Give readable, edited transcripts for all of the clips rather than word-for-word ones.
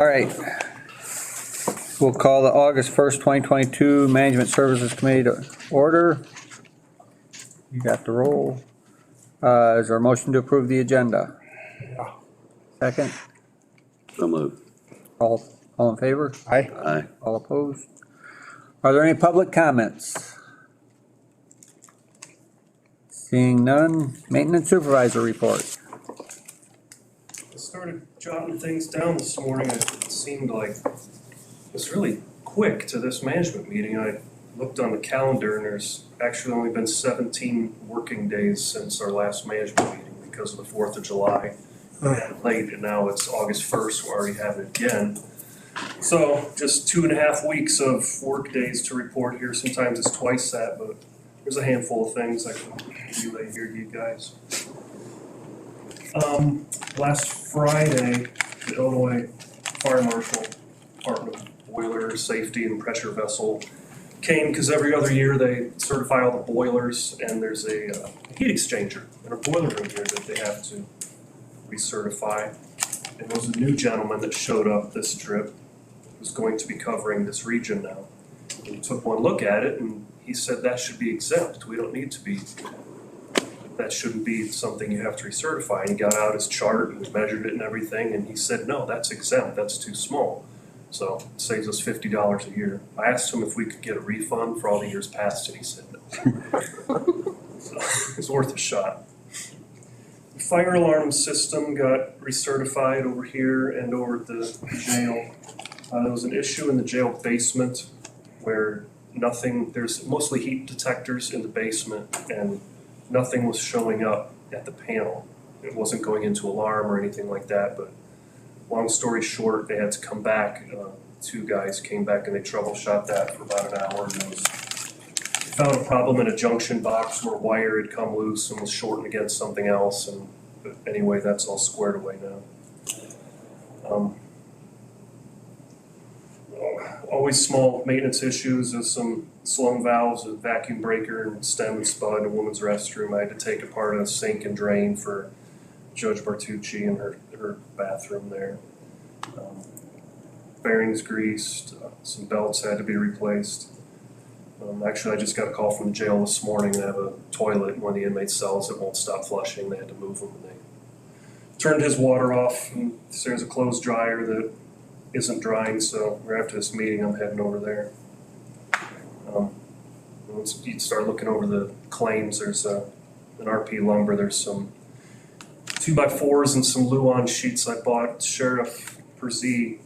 All right. We'll call the August 1st, 2022 Management Services Committee to order. You got the roll. Is there a motion to approve the agenda? Second? So moved. All in favor? Aye. Aye. All opposed? Are there any public comments? Seeing none, maintenance supervisor report. I started jotting things down this morning. It seemed like it was really quick to this management meeting. I looked on the calendar and there's actually only been 17 working days since our last management meeting because of the 4th of July. Late, and now it's August 1st, we already have it again. So just 2.5 weeks of work days to report here. Sometimes it's twice that, but there's a handful of things I can relay here to you guys. Last Friday, the Illinois Fire Marshal Department of Boiler Safety and Pressure Vessel came because every other year they certify all the boilers, and there's a heat exchanger in a boiler room here that they have to recertify. And there was a new gentleman that showed up this trip who's going to be covering this region now. He took one look at it and he said that should be exempt. We don't need to be, that shouldn't be something you have to recertify. And he got out his chart and measured it and everything, and he said, no, that's exempt, that's too small. So it saves us $50 a year. I asked him if we could get a refund for all the years past, and he said no. So it's worth a shot. The fire alarm system got recertified over here and over at the jail. There was an issue in the jail basement where there's mostly heat detectors in the basement, and nothing was showing up at the panel. It wasn't going into alarm or anything like that, but long story short, they had to come back. 2 guys came back and they troubleshot that for about an hour. And they found a problem in a junction box where wire had come loose and was shorting against something else. But anyway, that's all squared away now. Always small maintenance issues. There's some Sloan valves, a vacuum breaker, and stem and spud, a woman's restroom. I had to take apart a sink and drain for Judge Bartucci and her bathroom there. Bearings greased, some belts had to be replaced. Actually, I just got a call from the jail this morning. They have a toilet in one of the inmates' cells that won't stop flushing. They had to move him, and they turned his water off. And there's a clothes dryer that isn't drying, so right after this meeting, I'm heading over there. Once you start looking over the claims, there's an RP Lumber. There's some 2x4s and some Luan sheets I bought Sheriff Perzee.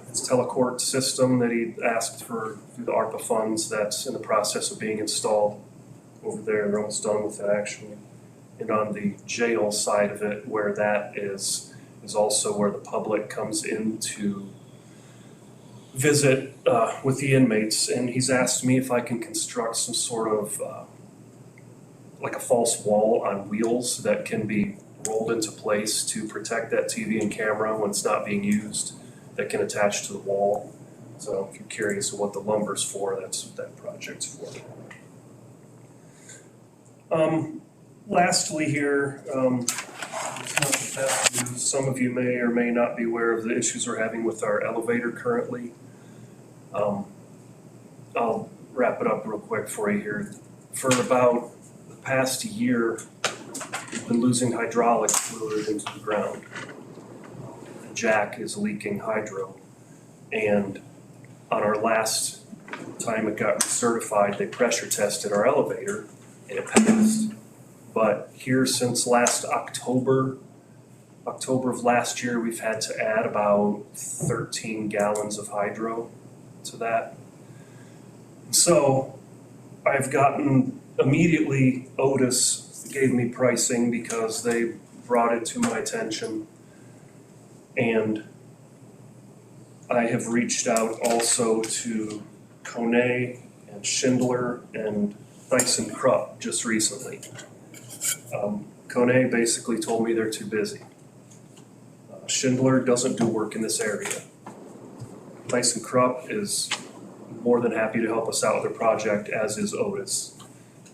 His telecourt system that he asked for through the ARPA funds, that's in the process of being installed over there. They're almost done with it, actually. And on the jail side of it, where that is also where the public comes in to visit with the inmates. And he's asked me if I can construct some sort of like a false wall on wheels that can be rolled into place to protect that TV and camera when it's not being used, that can attach to the wall. So if you're curious of what the lumber's for, that's what that project's for. Lastly here, it's not the best news. Some of you may or may not be aware of the issues we're having with our elevator currently. I'll wrap it up real quick for you here. For about the past year, we've been losing hydraulic fluid into the ground. The jack is leaking hydro. And on our last time it got certified, they pressure tested our elevator and it passed. But here since last October of last year, we've had to add about 13 gallons of hydro to that. So I've gotten immediately, Otis gave me pricing because they brought it to my attention. And I have reached out also to Kone and Schindler and ThyssenKrupp just recently. Kone basically told me they're too busy. Schindler doesn't do work in this area. ThyssenKrupp is more than happy to help us out with their project, as is Otis.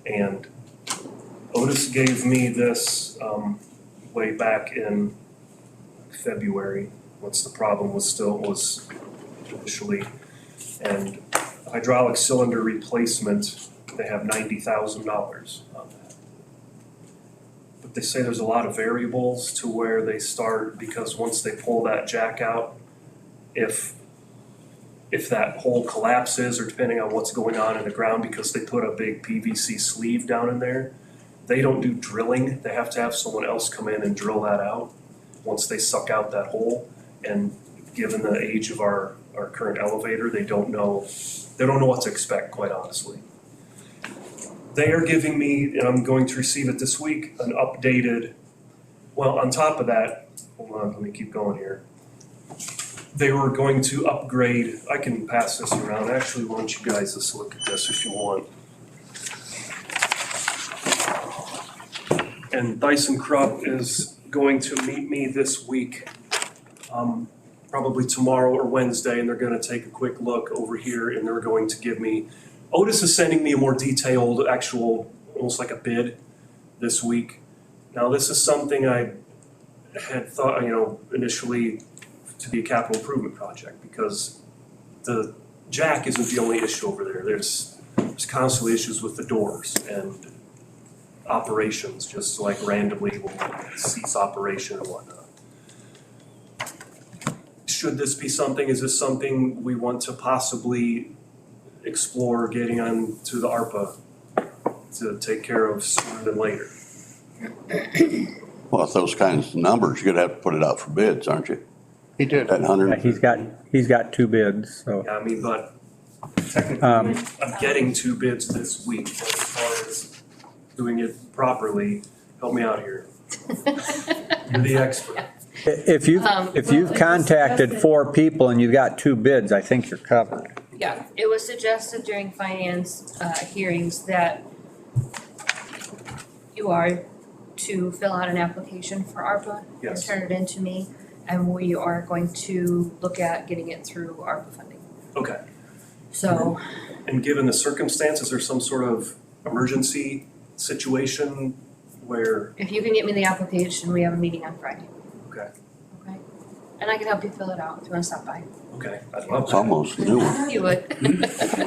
And Otis gave me this way back in February. What's the problem was initially. And hydraulic cylinder replacement, they have $90,000 on that. But they say there's a lot of variables to where they start, because once they pull that jack out, if that hole collapses, or depending on what's going on in the ground, because they put a big PVC sleeve down in there, they don't do drilling. They have to have someone else come in and drill that out once they suck out that hole. And given the age of our current elevator, they don't know what to expect, quite honestly. They are giving me, and I'm going to receive it this week, an updated, well, on top of that, hold on, let me keep going here. They were going to upgrade, I can pass this around, actually, why don't you guys just look at this if you want. And Dyson Krupp is going to meet me this week, probably tomorrow or Wednesday, and they're gonna take a quick look over here, and they're going to give me, Otis is sending me a more detailed, actual, almost like a bid this week. Now, this is something I had thought, initially to be a capital improvement project, because the jack isn't the only issue over there. There's constantly issues with the doors and operations, just like randomly will cease operation and whatnot. Should this be something, is this something we want to possibly explore getting on to the ARPA to take care of sooner than later? Well, with those kinds of numbers, you're gonna have to put it out for bids, aren't you? He did. That Yeah, 100. he's got 2 bids, so. Yeah, I mean, but technically, I'm getting 2 bids this week, but as far as doing it properly, help me out here. You're the expert. If you've contacted 4 people and you've got 2 bids, I think you're covered. Yeah, it was suggested during finance hearings that you are to fill out an application for ARPA and Yes. turn it in to me, and we are going to look at getting it through ARPA funding. Okay, So, and given the circumstances, there's some sort of emergency situation where, if you can get me the application, we have a meeting on Friday, okay, okay? And I can help you fill it out if you want to stop by. okay, I'd love It's that. almost new. You would.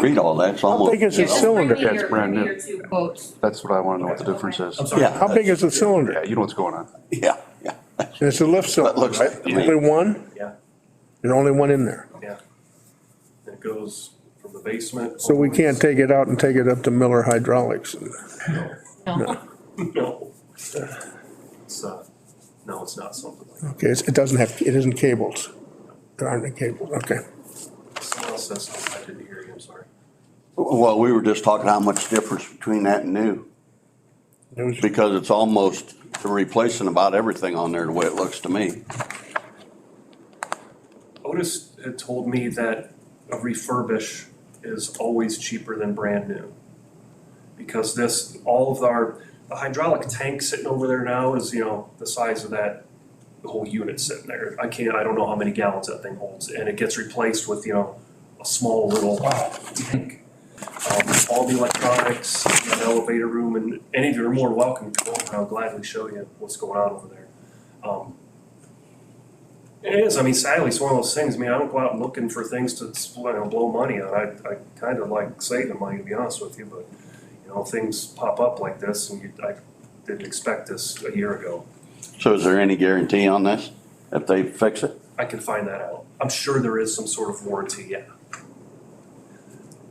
Read all that, it's How almost. big is the Just bring cylinder? me That's your- brand bring me new. your 2 quotes. That's what I want to know what the difference is. I'm sorry. Yeah. How big is the cylinder? Yeah, you know what's going on. Yeah. It's a lift cylinder, looks right? like to me. Only one? Yeah. There's only one in there. Yeah. It goes from the basement. So we can't take it out and take it up to Miller Hydraulics. No. No. It's, no, it's not something like that. Okay, it doesn't have, it isn't cables. There aren't any cables, okay. Someone else said something, I didn't hear you, I'm sorry. Well, we were just talking how much difference between that and new, It was- because it's almost replacing about everything on there the way it looks to me. Otis had told me that a refurbish is always cheaper than brand new. Because the hydraulic tank sitting over there now is, the size of the whole unit sitting there. I don't know how many gallons that thing holds, and it gets replaced with, a small little tank. All the electronics, the elevator room, and any of you are more welcome to go over. I'll gladly show you what's going on over there. It is, sadly, it's one of those things, I don't go out looking for things to blow money on. I kind of like saving money, to be honest with you, but, things pop up like this, and I didn't expect this a year ago. So is there any guarantee on this, if they fix it? I can find that out. I'm sure there is some sort of warranty, yeah.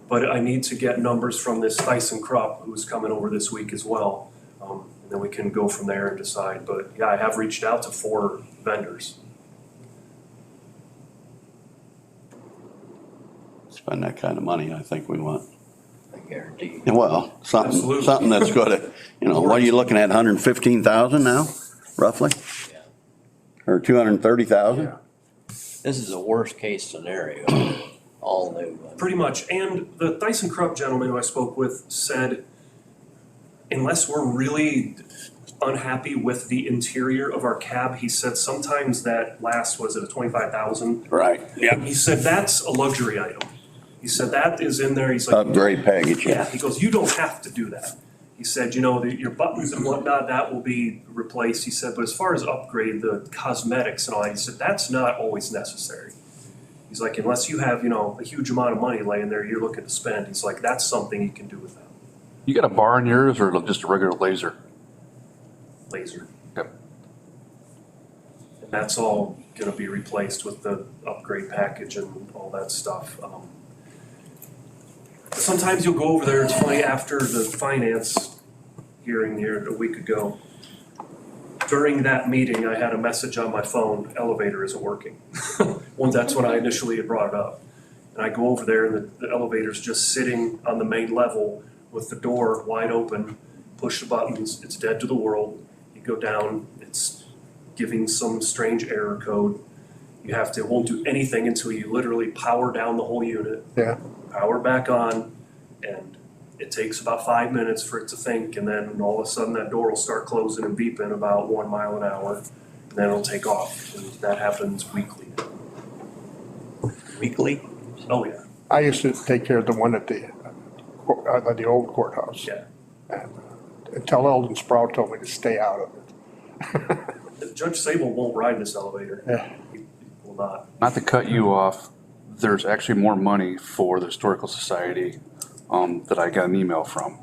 But I need to get numbers from this Dyson Krupp, who's coming over this week as well. And then we can go from there and decide. But yeah, I have reached out to 4 vendors. Spend that kind of money, I think we want. Guaranteed. Well, Absolutely. something that's gonna, what are you looking at, 115,000 now, roughly? Yeah. Or 230,000? This is a worst case scenario, all new. Pretty much. And the Dyson Krupp gentleman who I spoke with said, unless we're really unhappy with the interior of our cab, he said sometimes that lasts, was it a 25,000? Right, yeah. He said that's a luxury item. He said that is in there. He's like, Upgrade package, yeah, yeah. he goes, you don't have to do that. He said, you know, your buttons and whatnot, that will be replaced. He said, but as far as upgrade, the cosmetics and all, he said, that's not always necessary. He's like, unless you have, you know, a huge amount of money laying there you're looking to spend, he's like, that's something you can do without. You got a bar in yours or just a regular laser? Laser. Yep. And that's all gonna be replaced with the upgrade package and all that stuff. Sometimes you'll go over there, it's funny, after the finance hearing here a week ago. During that meeting, I had a message on my phone, elevator isn't working. Well, that's when I initially had brought it up. And I go over there and the elevator's just sitting on the main level with the door wide open, push the buttons, it's dead to the world. You go down, it's giving some strange error code. You have to, it won't do anything until you literally power down the whole unit, Yeah. power back on, and it takes about 5 minutes for it to think, and then all of a sudden that door will start closing and beeping about 1 mile an hour, and then it'll take off. And that happens weekly. Weekly? Oh, yeah, I used to take care of the one at the old courthouse. yeah. Until Eldon Sprout told me to stay out of it. Judge Sable won't ride this elevator. Yeah. He will not. Not to cut you off, there's actually more money for the Historical Society that I got an email from.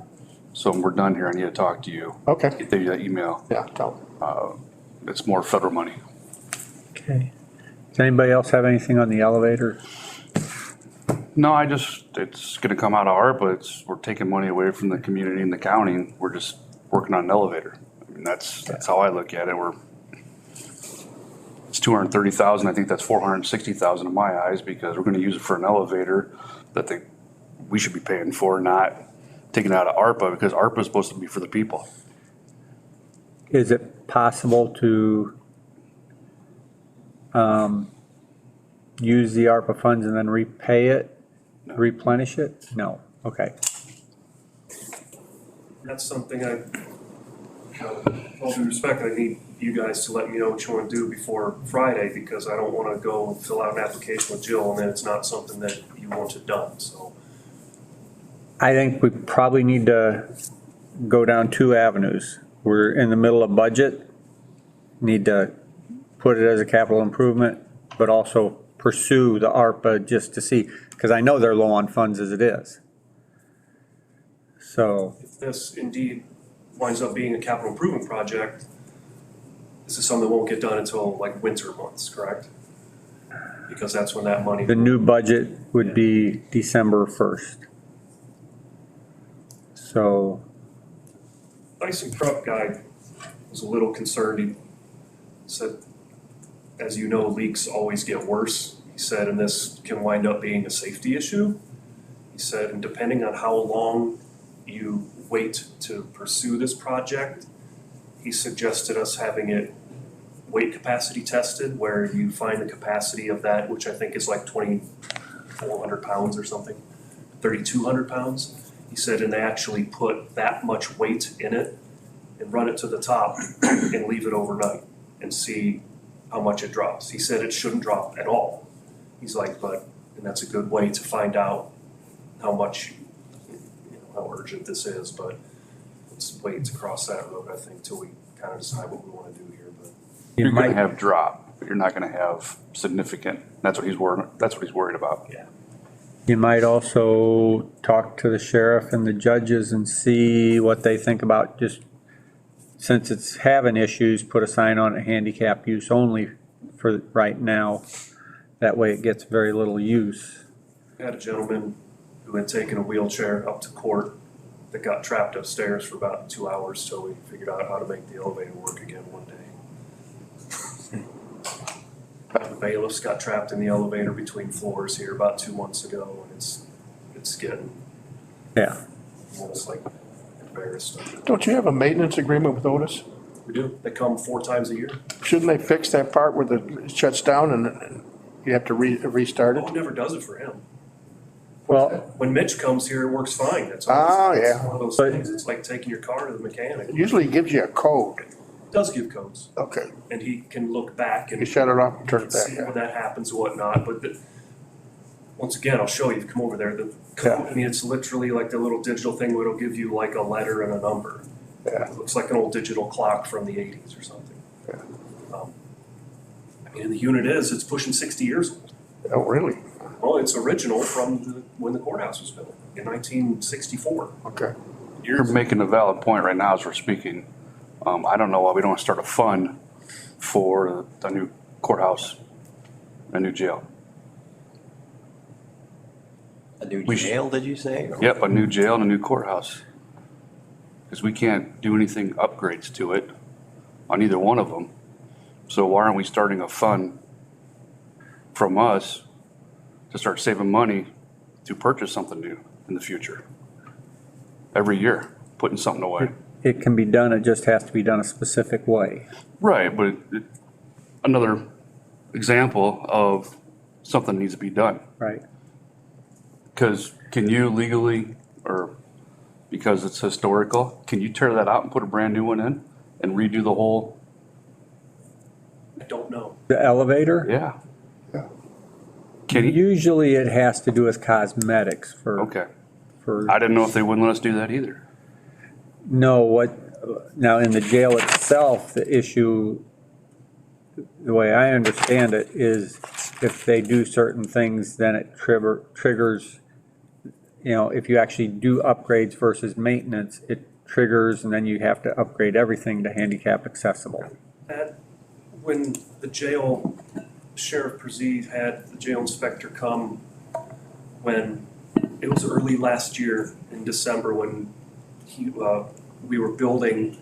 So when we're done here, I need to talk to you. Okay. Get you that email. Yeah, tell me. It's more federal money. Okay. Does anybody else have anything on the elevator? No, it's gonna come out of ARPA. We're taking money away from the community and the county. We're just working on an elevator. I mean, that's how I look at it. It's 230,000. I think that's 460,000 in my eyes because we're gonna use it for an elevator that we should be paying for, not taking it out of ARPA because ARPA is supposed to be for the people. Is it possible to use the ARPA funds and then repay it, replenish it? No, okay. That's something all due respect, I need you guys to let me know what you want to do before Friday, because I don't want to go and fill out an application with Jill and then it's not something that you want it done, so. I think we probably need to go down two avenues. We're in the middle of budget, need to put it as a capital improvement, but also pursue the ARPA just to see, because I know they're low on funds as it is. So, If this indeed winds up being a capital improvement project, this is something that won't get done until like winter months, correct? Because that's when that money. the new budget would be December 1st. So, Dyson Krupp guy was a little concerned. He said, as you know, leaks always get worse. He said, and this can wind up being a safety issue. He said, and depending on how long you wait to pursue this project, he suggested us having it weight capacity tested, where you find the capacity of that, which I think is like 2,400 pounds or something, 3,200 pounds. He said, and they actually put that much weight in it and run it to the top and leave it overnight and see how much it drops. He said it shouldn't drop at all. He's like, and that's a good way to find out how much, how urgent this is, but let's wait to cross that road, I think, till we kind of decide what we want to do here, but. You're gonna have drop, but you're not gonna have significant. That's what he's worried about. Yeah. you might also talk to the sheriff and the judges and see what they think about just, since it's having issues, put a sign on it, handicap use only for right now. That way it gets very little use. I had a gentleman who had taken a wheelchair up to court that got trapped upstairs for about 2 hours till we figured out how to make the elevator work again one day. The bailiffs got trapped in the elevator between floors here about 2 months ago, and it's getting Yeah. almost like embarrassed. Don't you have a maintenance agreement with Otis? We do. They come 4 times a year. Shouldn't they fix that part where it shuts down and you have to restart it? Who never does it for him? Well, When Mitch comes here, it works fine. It's Oh, it's yeah. one of those But- things. It's like taking your car to the mechanic. It usually gives you a code. It does give codes, Okay. and he can look back You and shut it off and turn it see back when on. that happens and whatnot, but once again, I'll show you, come over there, I mean, it's literally like the little digital thing where it'll give you like a letter and a number. Yeah. It looks like an old digital clock from the 80s or something. Yeah. I mean, the unit it's pushing 60 years old. Oh, really? Well, it's original from when the courthouse was built in 1964. Okay. You're making a valid point right now as we're speaking. I don't know why we don't start a fund for the new courthouse, a new jail. A new We should- jail, did you say? Yep, a new jail and a new courthouse. Because we can't do anything upgrades to it on either one of them. So why aren't we starting a fund from us to start saving money to purchase something new in the future? Every year, putting something away. It can be done, it just has to be done a specific way. Right, but another example of something needs to be done. Right. Because can you legally, or because it's historical, can you tear that out and put a brand new one in and redo the whole? I don't know. The elevator? Yeah. Yeah. Can you? Usually it has to do with cosmetics for. Okay. For, I didn't know if they wouldn't let us do that either. no, now in the jail itself, the issue, the way I understand it, is if they do certain things, then it triggers, if you actually do upgrades versus maintenance, it triggers, and then you have to upgrade everything to handicap accessible. When the jail, Sheriff Prezee had the jail inspector come when it was early last year in December when we were building,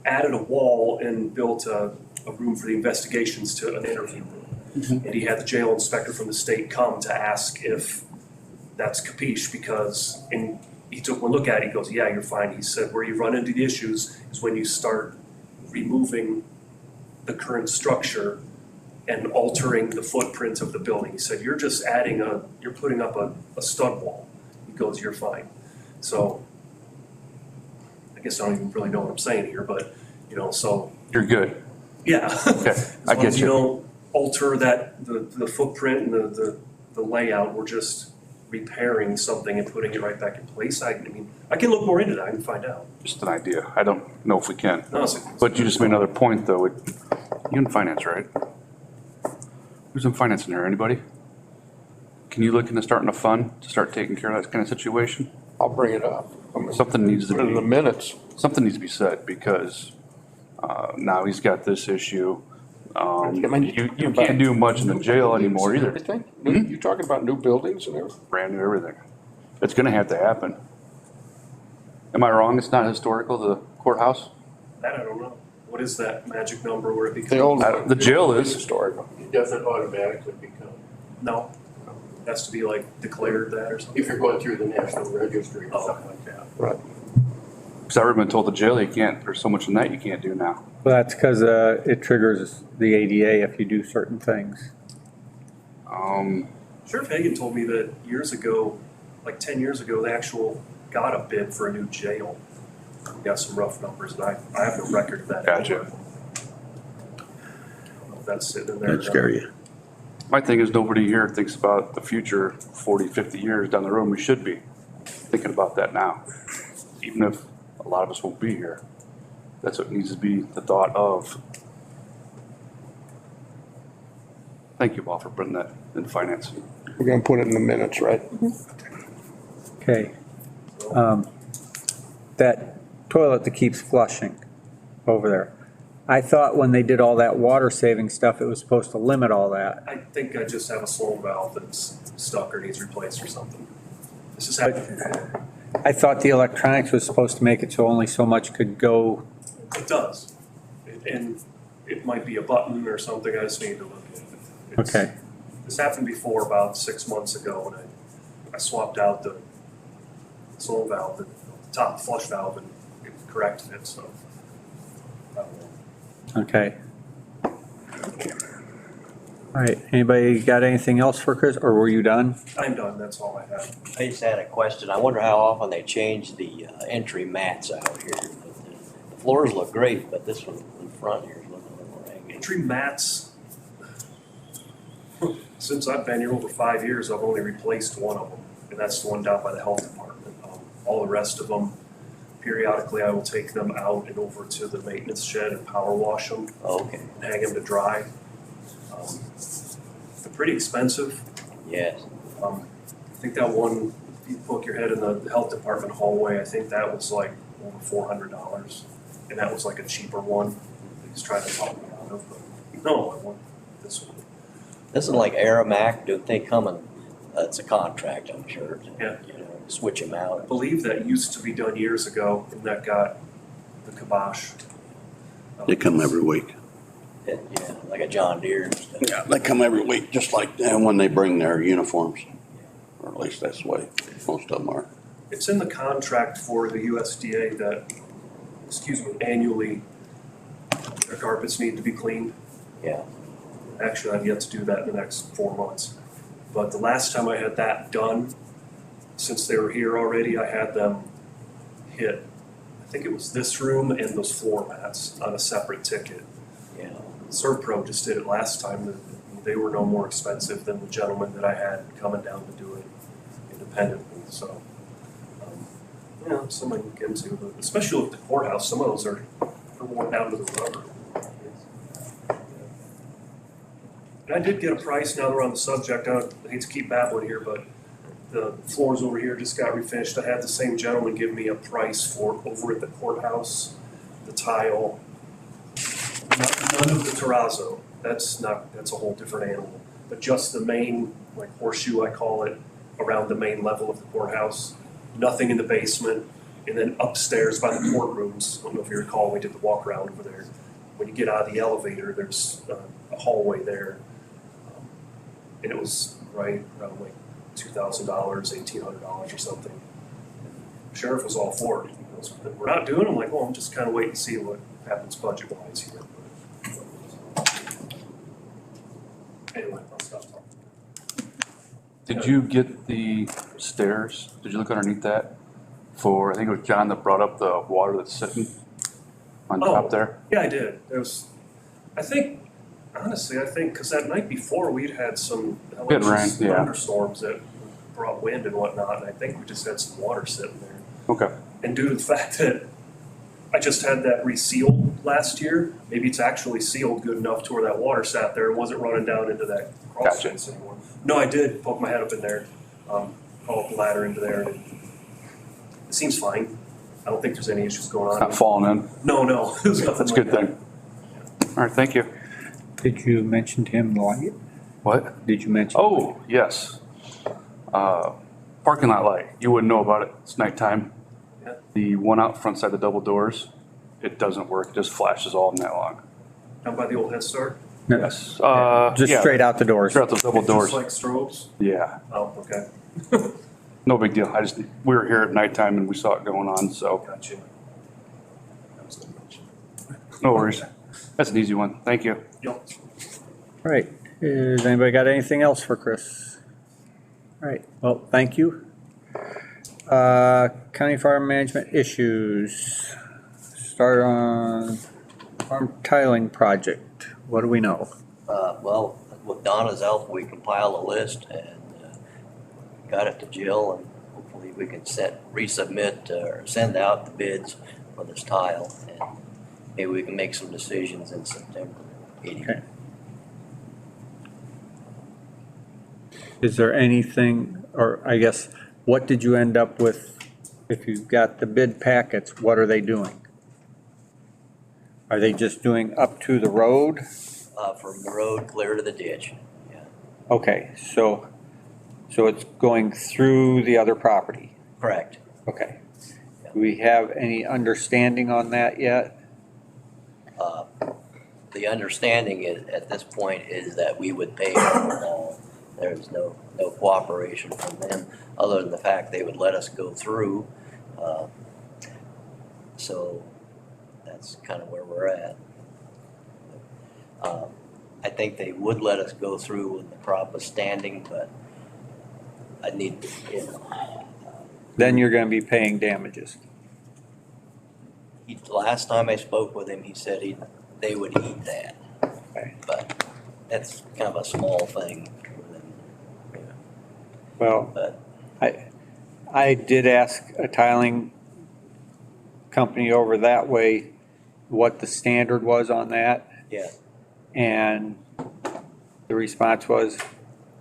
added a wall and built a room for the investigations to an interview room. And he had the jail inspector from the state come to ask if that's capiche because, and he took one look at it, he goes, yeah, you're fine. He said, where you run into the issues is when you start removing the current structure and altering the footprint of the building. He said, you're just you're putting up a stud wall. He goes, you're fine. So I guess I don't even really know what I'm saying here, but, so, You're good. yeah. Okay, As I long get as you you. don't alter the footprint and the layout, we're just repairing something and putting it right back in place. I mean, I can look more into that, I can find out. Just an idea. I don't know if we can. No, it's But you just made another point though. You're in finance, right? Who's in finance in here? Anybody? Can you look into starting a fund to start taking care of that kind of situation? I'll bring it up. Something needs to Put it in the be, minutes. something needs to be said because now he's got this issue. I mean, You can't do much in the jail anymore either. Everything? You talking about new buildings and everything? Brand new everything. It's gonna have to happen. Am I wrong? It's not historical, the courthouse? that I don't know. What is that magic number where it becomes? The old. The jail is. Historical. It doesn't automatically become, No, it has to be like declared that or something. if you're going through the National Registry or something like that. Right. Because I've been told the jail you can't, there's so much in that you can't do now. Well, that's because it triggers the ADA if you do certain things. Sheriff Hagan told me that years ago, like 10 years ago, they got a bid for a new jail. We got some rough numbers, and I have no record of that. Gotcha. I don't know if that's sitting in there. That'd scare you. My thing is nobody here thinks about the future 40, 50 years down the road. We should be thinking about that now, even if a lot of us won't be here. That's what needs to be the thought of. Thank you, Paul, for putting that in finance. We're gonna put it in the minutes, right? Okay. That toilet that keeps flushing over there. I thought when they did all that water saving stuff, it was supposed to limit all that. I think I just have a slow valve that's stuck or needs replaced or something. This is happening. I thought the electronics was supposed to make it so only so much could go. It does. And it might be a button or something. I just need to look at it. It's- Okay. This happened before about 6 months ago, and I swapped out the slow valve, the top flush valve, and it corrected it, so. I don't know. Okay. All right, anybody got anything else for Chris, or were you done? I'm done, that's all I have. I just had a question. I wonder how often they change the entry mats out here. The floors look great, but this one in front here is looking a little raggedy. Entry mats, Since I've been here over 5 years, I've only replaced one of them, and that's the one down by the health department. All the rest of them, periodically I will take them out and over to the maintenance shed and power wash them Okay, and hang them to dry. They're pretty expensive. yes. I think that one, if you poke your head in the health department hallway, I think that was like over $400. And that was like a cheaper one. They just tried to talk me out of, but no, I want this one. This is like Aramac, don't they come and, it's a contract, I'm sure. to, Yeah. You know, switch them I out. believe that used to be done years ago, and that got the kibosh. They come every week. Yeah, like a John Deere and stuff. Yeah, they come every week, just like when they bring their uniforms. Or at least that's the way most of them are. It's in the contract for the USDA that, annually, their carpets need to be cleaned. Yeah, Actually, I've yet to do that in the next 4 months. But the last time I had that done, since they were here already, I had them hit, I think it was this room and those floor mats on a separate ticket. yeah. Servpro just did it last time. They were no more expensive than the gentleman that I had coming down to do it independently, so. Yeah, something to get into, but especially with the courthouse, some of those are worn down to the rubber. And I did get a price, now that we're on the subject, I hate to keep babbling here, but the floors over here just got refinished. I had the same gentleman give me a price for over at the courthouse, the tile, none of the terrazzo, that's a whole different animal. But just the main, like horseshoe I call it, around the main level of the courthouse, nothing in the basement, and then upstairs by the courtrooms, I don't know if you recall, we did the walk around over there. When you get out of the elevator, there's a hallway there. And it was right around like $2,000, $1,800 or something. Sheriff was all for it. He goes, "We're not doing it." I'm like, well, I'm just kind of waiting to see what happens budget wise here. Anyway, I'll stop talking. Did you get the stairs? Did you look underneath that? For, I think it was John that brought up the water that's sitting on Oh. top there? Yeah, I did. There was, I think, honestly, because that night before we'd had some Good rain, yeah. thunderstorms that brought wind and whatnot, and I think we just had some water sitting there. Okay, And due to the fact that I just had that resealed last year, maybe it's actually sealed good enough to where that water sat there and wasn't running down into that crawl Gotcha. space anymore. No, I did poke my head up in there, haul up the ladder into there, and it seems fine. I don't think there's any issues going it's on. not falling in. No, there's nothing That's a like good that. thing. All right, thank you. Did you mention to him light? What? Did you mention? Oh, yes. Parking lot light, you wouldn't know about it, it's nighttime. Yeah. The one out front side, the double doors, it doesn't work, it just flashes all night long. Down by the old Head Start? No, Yes. Just Yeah, straight out the doors. Straight out those double doors. Just like strobes? Yeah, Oh, okay. no big deal. We were here at nighttime and we saw it going on, so Gotcha. That was the mention. no worries. That's an easy one, thank you. Yep. All right, has anybody got anything else for Chris? All right, well, thank you. County farm management issues. Start on farm tiling project. What do we know? Well, with Donna's help, we compiled a list and got it to Jill, and hopefully we can resubmit or send out the bids for this tile, and maybe we can make some decisions in September meeting. Okay. Is there anything, or I guess, what did you end up with? If you've got the bid packets, what are they doing? Are they just doing up to the road? From the road clear to the ditch. Yeah, Okay, so it's going through the other property? correct. Okay. Do we have any understanding on that yet? The understanding is, at this point, is that we would pay for it all. There's no cooperation from them, other than the fact they would let us go through. So that's kind of where we're at. I think they would let us go through when the crop was standing, but I need, Then you're gonna be paying damages. last time I spoke with him, he said they would eat that. Okay. But that's kind of a small thing for Well, but I did ask a tiling company over that way what the standard was on that, yeah, and the response was,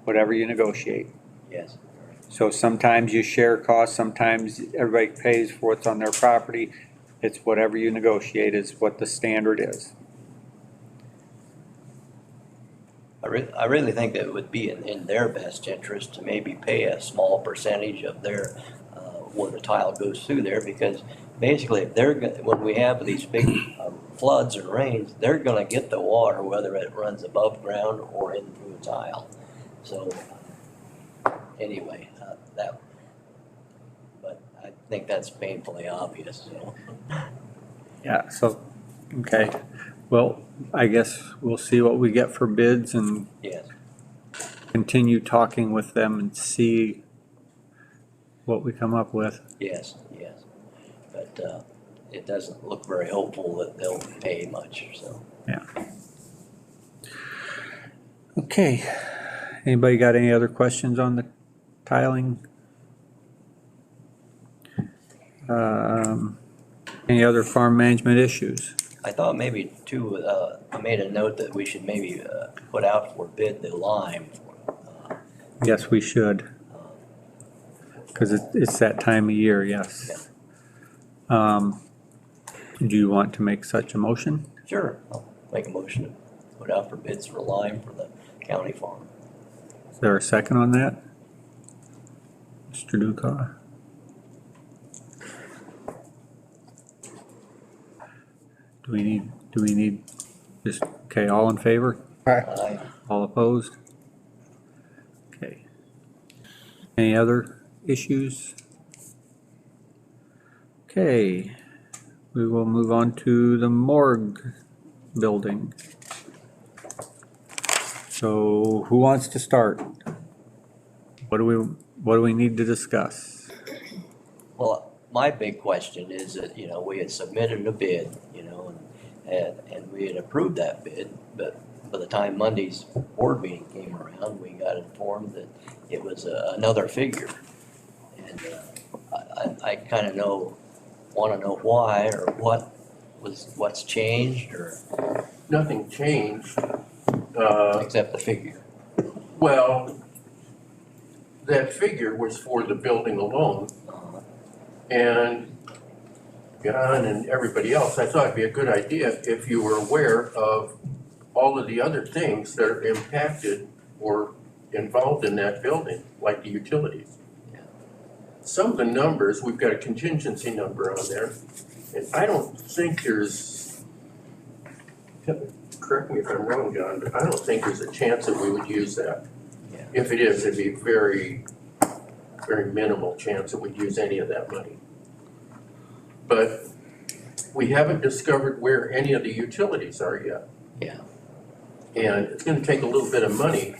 whatever you negotiate. yes. So sometimes you share costs, sometimes everybody pays for what's on their property. It's whatever you negotiate is what the standard is. I really think that it would be in their best interest to maybe pay a small percentage of their, where the tile goes through there, because basically, if they're, when we have these big floods and rains, they're gonna get the water, whether it runs above ground or in through a tile. So, anyway, but I think that's painfully obvious, so. Yeah, so, okay. Well, I guess we'll see what we get for bids and Yes, continue talking with them and see what we come up with. yes, yes. But it doesn't look very hopeful that they'll pay much, so. Okay. Anybody got any other questions on the tiling? Any other farm management issues? I thought maybe too, I made a note that we should maybe put out for bid the lime. Yes, we should. Because it's that time of year, yes. Do you want to make such a motion? Sure, I'll make a motion to put out for bids for lime for the county farm. Is there a second on that? Mr. Dukas? Do we need, just, okay, all in favor? Aye. All opposed? Okay. Any other issues? Okay, we will move on to the morgue building. So who wants to start? What do we need to discuss? Well, my big question is that, you know, we had submitted a bid, you know, and we had approved that bid, but by the time Monday's board meeting came around, we got informed that it was another figure. And I kind of want to know why, or what's changed, or Nothing changed. except the figure. Well, that figure was for the building alone. And John and everybody else, I thought it'd be a good idea if you were aware of all of the other things that are impacted or involved in that building, like the utilities. Yeah. Some of the numbers, we've got a contingency number on there, and I don't think there's, correct me if I'm wrong, John, but I don't think there's a chance that we would use that. Yeah. If it is, it'd be very, very minimal chance that we'd use any of that money. But we haven't discovered where any of the utilities are yet. Yeah. And it's gonna take a little bit of money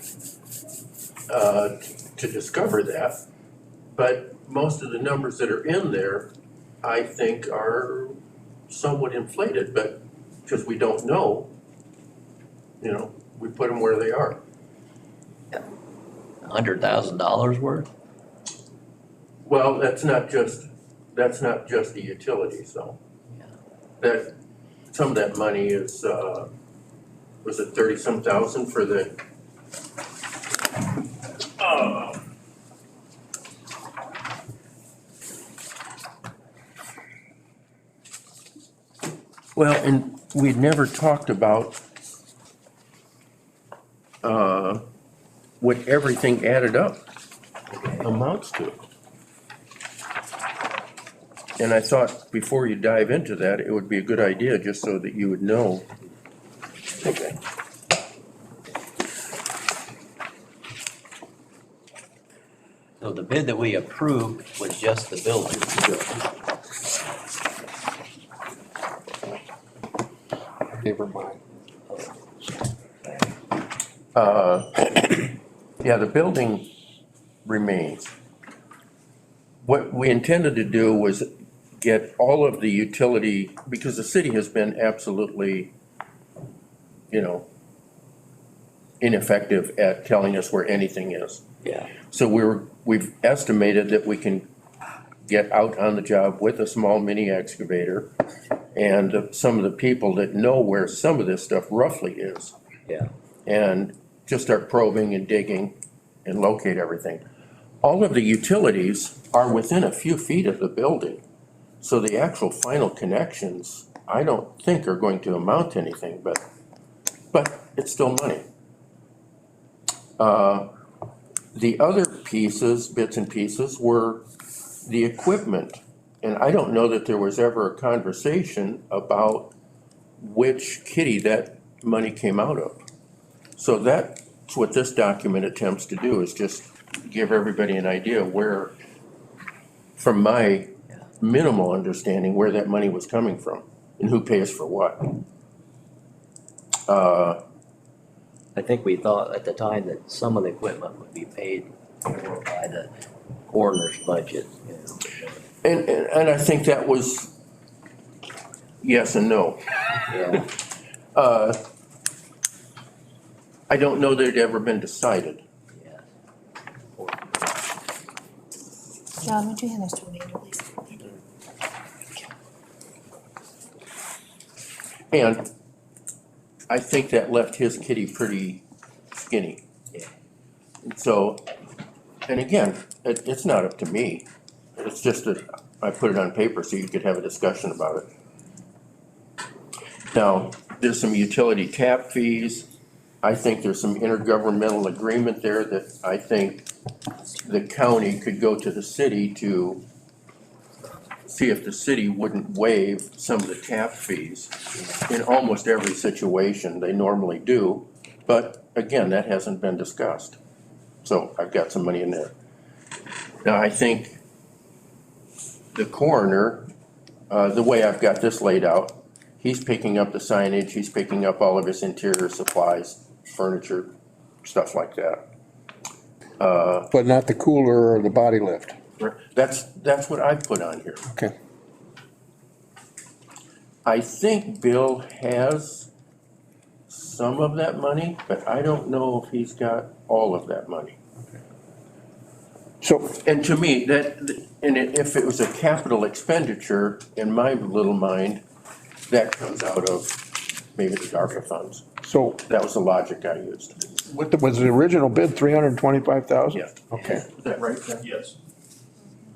to discover that. But most of the numbers that are in there, I think, are somewhat inflated, but because we don't know, you know, we put them where they are. $100,000 worth? Well, that's not just the utilities, though. Yeah. That, some of that money is, was it 30-some thousand for the? Well, and we'd never talked about what everything added up amounts to. And I thought before you dive into that, it would be a good idea just so that you would know. Okay. So the bid that we approved was just the building. Never mind. Yeah, the building remains. What we intended to do was get all of the utility, because the city has been absolutely, you know, ineffective at telling us where anything is. Yeah. So we were we've estimated that we can get out on the job with a small mini excavator. And some of the people that know where some of this stuff roughly is. Yeah. And just start probing and digging and locate everything. All of the utilities are within a few feet of the building. So the actual final connections, I don't think are going to amount to anything, but it's still money. The other pieces, bits and pieces, were the equipment. And I don't know that there was ever a conversation about which kitty that money came out of. So that's what this document attempts to do, is just give everybody an idea where, from my minimal understanding, where that money was coming from and who pays for what. I think we thought at the time that some of the equipment would be paid for by the coroner's budget, you know. And I think that was yes and no. Yeah, I don't know that it ever been decided. yeah. John, would you hand this to Amanda, please? And I think that left his kitty pretty skinny. Yeah. So, and again, it's not up to me. It's just that I put it on paper so you could have a discussion about it. Now, there's some utility tap fees. I think there's some intergovernmental agreement there that I think the county could go to the city to see if the city wouldn't waive some of the tap fees. In almost every situation, they normally do, but again, that hasn't been discussed. So I've got some money in there. Now, I think the coroner, the way I've got this laid out, he's picking up the signage, he's picking up all of his interior supplies, furniture, stuff like that. But not the cooler or the body lift. That's what I've put on here. Okay. I think Bill has some of that money, but I don't know if he's got all of that money. So, And to me, if it was a capital expenditure, in my little mind, that comes out of maybe the ARPA funds. so That was the logic I used. was the original bid 325,000? Yeah. Okay. Is that right, Ken? Yes.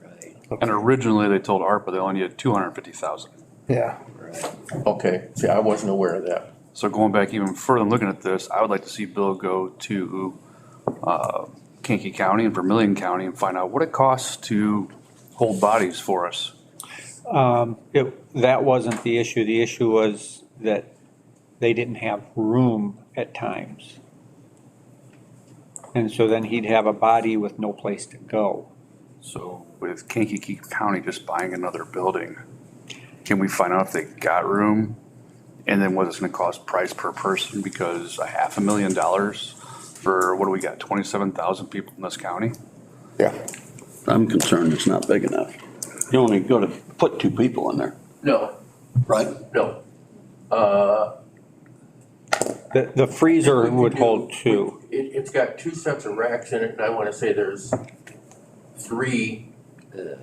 Right, And originally, they told ARPA they only needed 250,000. Yeah. right. Okay, see, I wasn't aware of that. So going back even further and looking at this, I would like to see Bill go to Kankakee County and Vermillion County and find out what it costs to hold bodies for us. That wasn't the issue. The issue was that they didn't have room at times. And so then he'd have a body with no place to go. So with Kankakee County just buying another building, can we find out if they got room? And then what it's gonna cost price per person, because $500,000 for, what do we got, 27,000 people in this county? Yeah. I'm concerned it's not big enough. You only go to put two people in there, No, right? no. The freezer would hold two. It's got two sets of racks in it, and I wanna say there's 3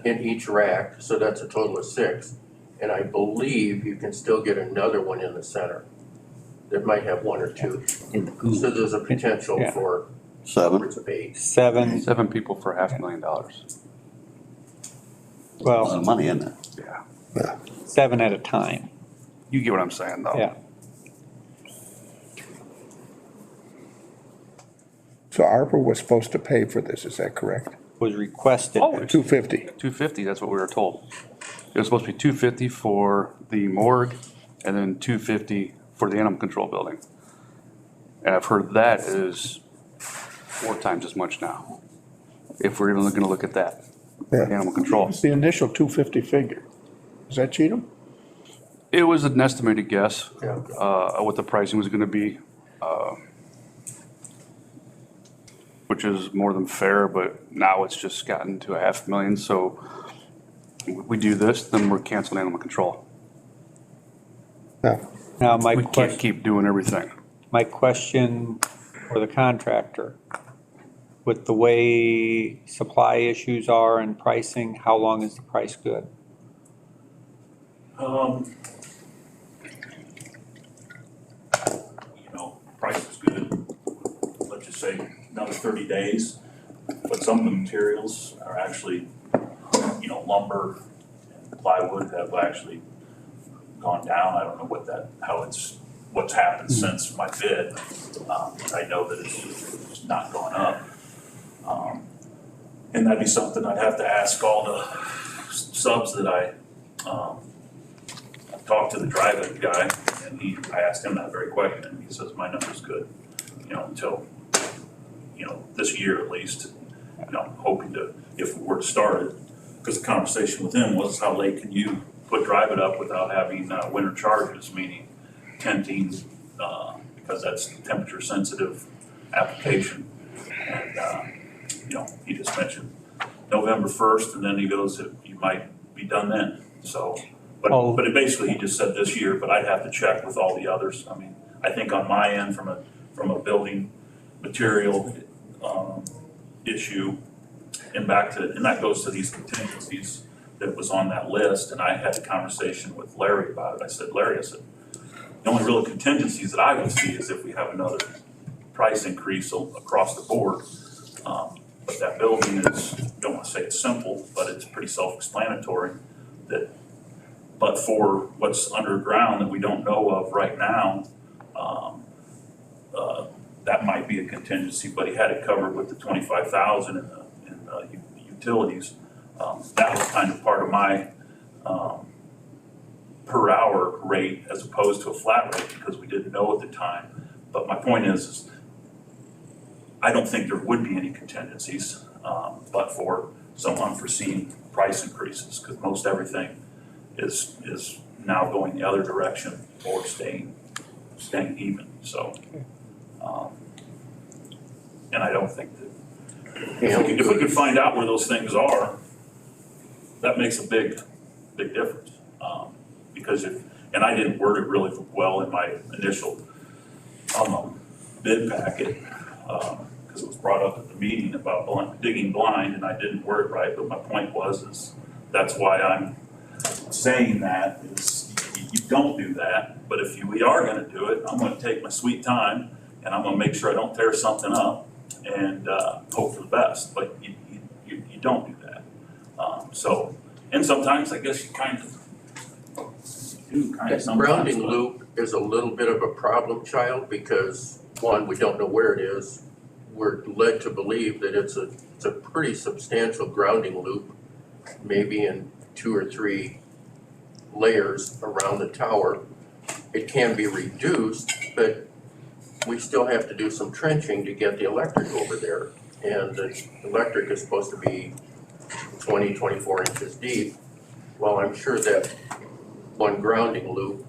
in each rack, so that's a total of 6. And I believe you can still get another one in the center that might have 1 or 2. In the cool. So there's a potential Yeah. for 7. upwards of 8. 7, 7 people for $500,000. A lot well, of money in there. Yeah. 7 at a time, You get what I'm saying, though? yeah. So ARPA was supposed to pay for this, is that correct? Was requested. Oh, 250. 250, that's what we were told. It was supposed to be 250 for the morgue and then 250 for the animal control building. And I've heard that is 4 times as much now, if we're even gonna look at that, Yeah. animal control. What's the initial 250 figure? Is that Cheatham? It was an estimated guess, Yeah. what the pricing was gonna be, which is more than fair, but now it's just gotten to $500,000, so we do this, then we're canceling animal control. Yeah. Now, my We can't question, keep doing everything. my question for the contractor, with the way supply issues are and pricing, how long is the price good? Price is good. Let's just say another 30 days. But some of the materials are actually, lumber and plywood have actually gone down. I don't know what's happened since my bid. I know that it's not gone up. And that'd be something I'd have to ask all the subs that I talked to the drive-in guy, and I asked him that very question, and he says, my number's good, until, this year at least, hoping to, if we were to start it, because the conversation with him was, how late can you put drive it up without having winter charges, meaning tenting, because that's temperature sensitive application. And, he just mentioned November 1st, and then he goes, you might be done then, so. But it basically, he just said this year, but I'd have to check with all the others. I mean, I think on my end, from a building material, issue, and that goes to these contingencies that was on that list, and I had a conversation with Larry about it. I said, Larry, the only real contingencies that I would see is if we have another price increase across the board. But that building is, don't want to say it's simple, but it's pretty self-explanatory but for what's underground that we don't know of right now, that might be a contingency, but he had it covered with the 25,000 in the utilities. That was kind of part of my per hour rate as opposed to a flat rate, because we didn't know at the time. But my point is I don't think there would be any contingencies, but for some unforeseen price increases, because most everything is now going the other direction or staying even. So, and I don't think that if we could find out where those things are, that makes a big difference. Because and I didn't word it really well in my initial bid packet, because it was brought up at the meeting about digging blind, and I didn't word it right. But my point is that's why I'm saying that is you don't do that. But if we are going to do it, I'm going to take my sweet time, and I'm going to make sure I don't tear something up, and hope for the best. But you don't do that. And sometimes I guess you kind of do. That grounding loop is a little bit of a problem child, because one, we don't know where it is. We're led to believe that it's a pretty substantial grounding loop, maybe in 2 or 3 layers around the tower. It can be reduced, but we still have to do some trenching to get the electric over there. And the electric is supposed to be 20, 24 inches deep. Well, I'm sure that one grounding loop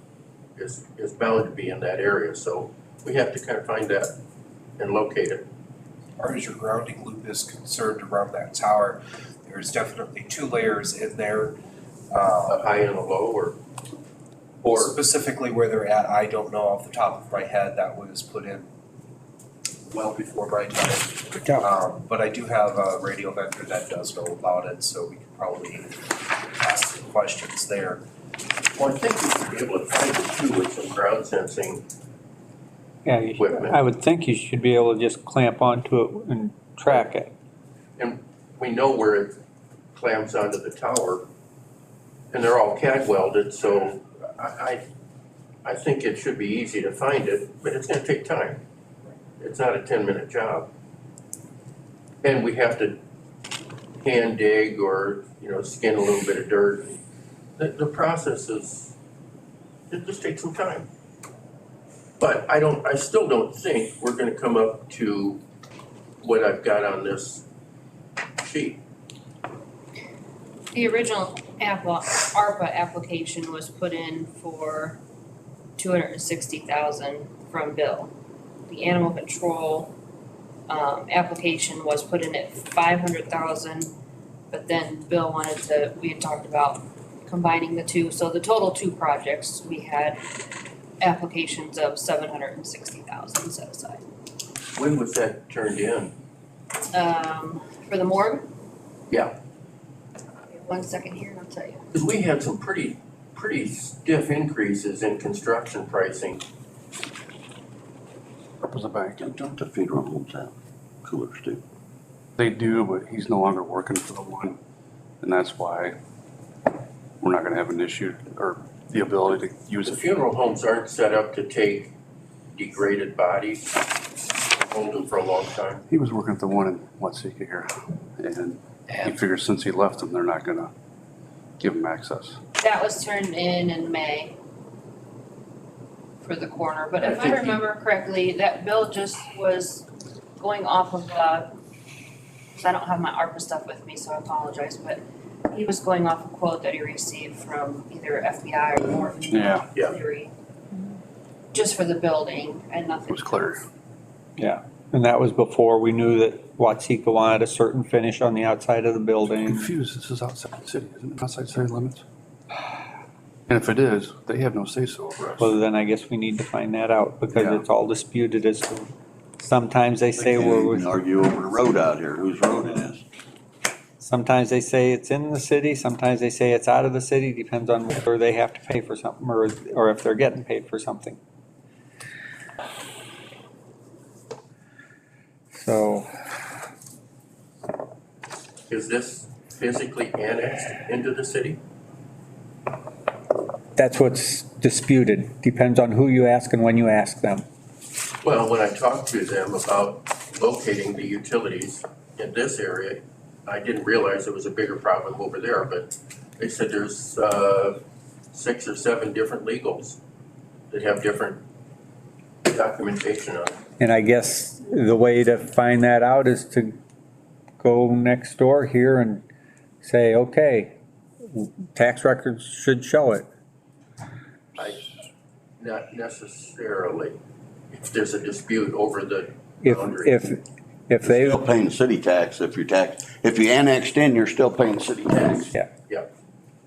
is bound to be in that area. So we have to kind of find that and locate it. As far as your grounding loop is concerned around that tower, there's definitely 2 layers in there. A high and a low, or specifically where they're at, I don't know off the top of my head. That was put in well before my time. But I do have a radio vendor that does know about it, so we could probably ask some questions there. well, I think we should be able to find it too with some ground sensing. Yeah, Equipment. I would think you should be able to just clamp onto it and track it. And we know where it clamps onto the tower, and they're all CAD welded, so I think it should be easy to find it, but it's gonna take time. It's not a 10-minute job. And we have to hand dig or, skin a little bit of dirt. The process it just takes some time. But I still don't think we're gonna come up to what I've got on this sheet. The original ARPA application was put in for $260,000 from Bill. The animal control application was put in at $500,000, but then Bill we had talked about combining the two. So the total 2 projects, we had applications of $760,000 set aside. When was that turned in? For the morgue, Yeah, 1 second here and I'll tell you. because we had some pretty stiff increases in construction pricing. Up was the bank. Don't the funeral homes have coolers too? They do, but he's no longer working for the one, and that's why we're not gonna have an issue or the ability to use The it. funeral homes aren't set up to take degraded bodies, hold them for a long time. He was working at the one in Watsika here, and he figures since he left them, they're not gonna give him access. That was turned in May for the coroner, but I if I think he- remember correctly, that bill just was going off of, 'cause I don't have my ARPA stuff with me, so I apologize, but he was going off a quote that he received from either FBI or Morton. Yeah. Yeah. Cleary, just for the building and nothing. It was clear. Yeah, and that was before we knew that Watsika wanted a certain finish on the outside of the building. Confused, this is outside the city, isn't it? Outside city limits? And if it is, they have no say-so over us. Well, then I guess we need to find that out because Yeah. it's all disputed as to, sometimes they say They we're, can't even argue over the road out here, whose road it is. sometimes they say it's in the city, sometimes they say it's out of the city, depends on whether they have to pay for something or if they're getting paid for something. So, Is this physically annexed into the city? that's what's disputed, depends on who you ask and when you ask them. Well, when I talked to them about locating the utilities in this area, I didn't realize there was a bigger problem over there, but they said there's 6 or 7 different legals that have different documentation on it. And I guess the way to find that out is to go next door here and say, okay, tax records should show it. Not necessarily, if there's a dispute over the If, boundary. if they, Still paying the city tax if if you annexed in, you're still paying city tax. yeah, Yeah,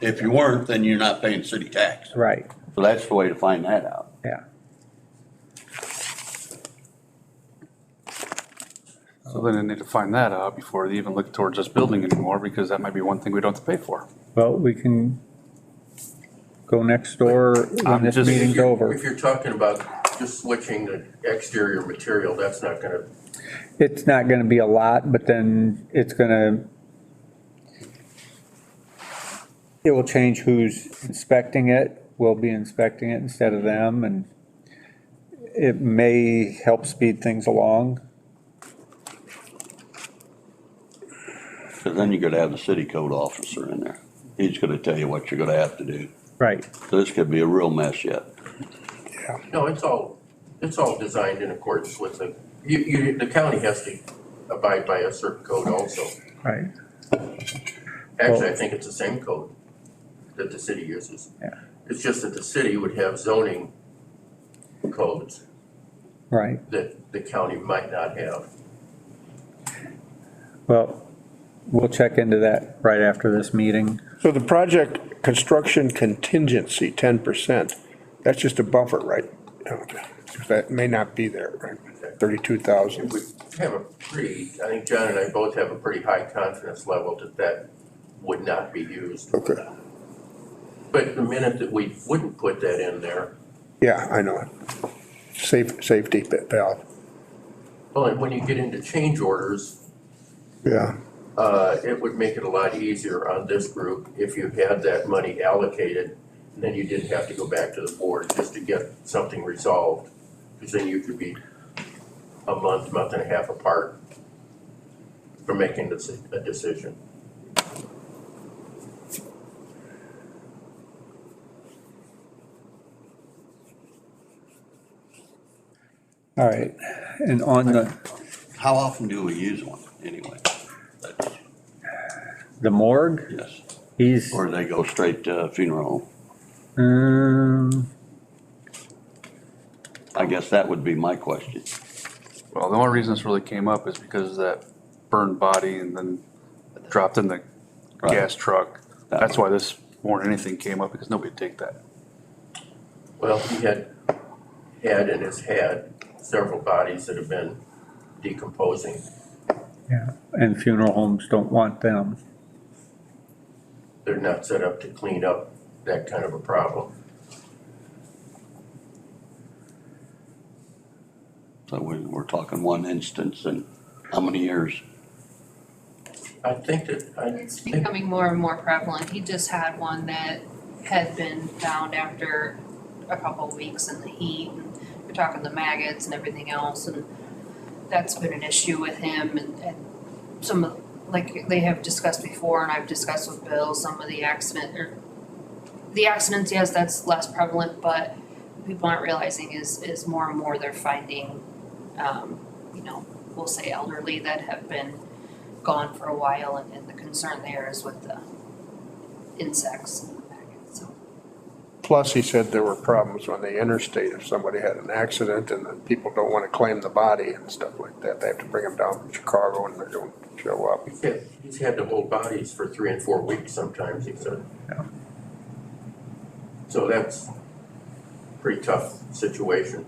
If you weren't, then you're not paying city tax. right, So that's the way to find that out. yeah. So then they need to find that out before they even look towards us building anymore, because that might be one thing we don't have to pay for. Well, we can go next door when I'm this just- meeting's over. if you're talking about just switching the exterior material, that's not gonna, It's not gonna be a lot, but then it's gonna, it will change who's inspecting it. We'll be inspecting it instead of them, and it may help speed things along. Cause then you're gonna have the city code officer in there. He's gonna tell you what you're gonna have to do. Right, So this could be a real mess yet. no, it's all designed in accordance with the county has to abide by a certain code also. right. Actually, I think it's the same code that the city uses. Yeah. It's just that the city would have zoning codes Right. that the county might not have. Well, we'll check into that right after this meeting. So the project construction contingency, 10%, that's just a buffer, right? That may not be there, right? 32,000. We have a pretty, I think John and I both have a pretty high confidence level that that would not be used. Okay, But the minute that we wouldn't put that in there, yeah, I know it. Safety valve, well, and when you get into change orders, yeah. it would make it a lot easier on this group if you had that money allocated, and then you didn't have to go back to the board just to get something resolved. Because then you could be a month and a half apart from making a decision. All right, and on How often do we use one anyway? That's- the morgue, Yes. he's, Or they go straight to funeral home? I guess that would be my question. Well, the only reason this really came up is because of that burned body and then dropped in the Right. gas truck. That's why this more than anything came up, because nobody'd take that. Well, he had and has had several bodies that have been decomposing. Yeah, and funeral homes don't want them. They're not set up to clean up that kind of a problem. So we're talking one instance in how many years? I think that, It's becoming more and more prevalent. He just had one that had been found after a couple of weeks in the heat. And we're talking the maggots and everything else, and that's been an issue with him. And some of, like they have discussed before, and I've discussed with Bill, some of the accidents, yes, that's less prevalent, but people aren't realizing is more and more they're finding, we'll say elderly that have been gone for a while, and the concern there is with the insects and the maggots, so. Plus, he said there were problems on the interstate if somebody had an accident and then people don't want to claim the body and stuff like that. They have to bring them down from Chicago and they don't show up. he's had to hold bodies for 3 and 4 weeks sometimes, he said. Yeah. So that's a pretty tough situation.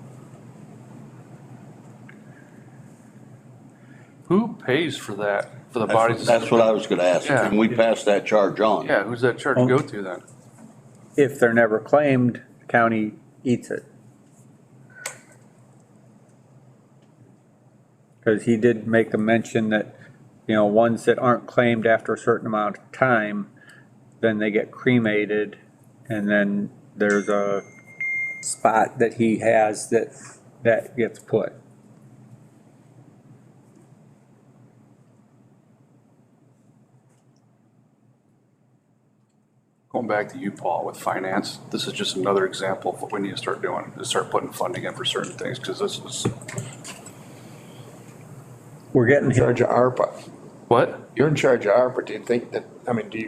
Who pays for that, for the bodies? That's what I was gonna ask. Yeah. Can we pass that charge on? Yeah, who's that charge go to then? If they're never claimed, the county eats it. Because he did make a mention that, ones that aren't claimed after a certain amount of time, then they get cremated, and then there's a spot that he has that gets put. Going back to you, Paul, with finance, this is just another example of what we need to start doing, is start putting funding in for certain things, because this is, We're getting In charge of ARPA. what? You're in charge of ARPA. Do you think that, what do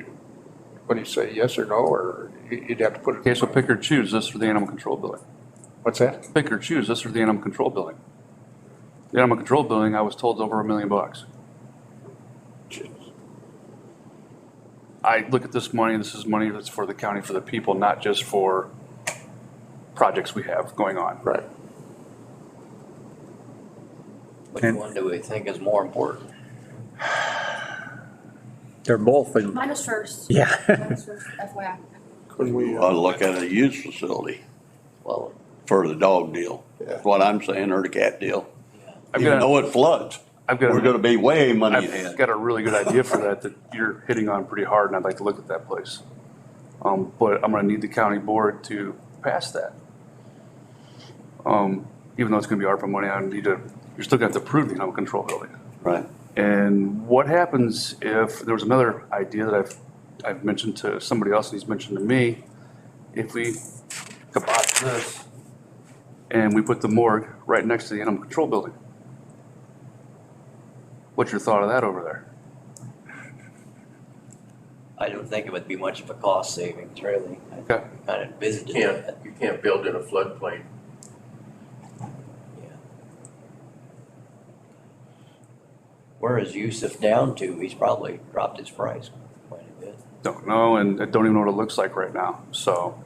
you say, yes or no, or you'd have to put it? Okay, so pick or choose, this for the animal control building. What's that? Pick or choose, this for the animal control building. The animal control building, I was told, is over $1 million. I look at this money, this is money that's for the county, for the people, not just for projects we have going on. Right. Which And- one do we think is more important? They're both in, Mine was first. yeah. Mine was first, FYI. Couldn't we, Ought to look at a used facility Well, for the dog deal. Yeah. That's what I'm saying, or the cat deal. I've Even got, though it floods, I've got, we're gonna be way money I've ahead. got a really good idea for that you're hitting on pretty hard, and I'd like to look at that place. But I'm gonna need the county board to pass that. Even though it's gonna be ARPA money, you're still gonna have to approve the animal control building. Right. And what happens if, there was another idea that I've mentioned to somebody else, and he's mentioned to me, if we kibosh this and we put the morgue right next to the animal control building? What's your thought of that over there? I don't think it would be much of a cost savings, really. I Okay. kind of visited You that. can't build in a floodplain. Yeah. Where is Yusuf down to? He's probably dropped his price quite a bit. Don't know, and I don't even know what it looks like right now. So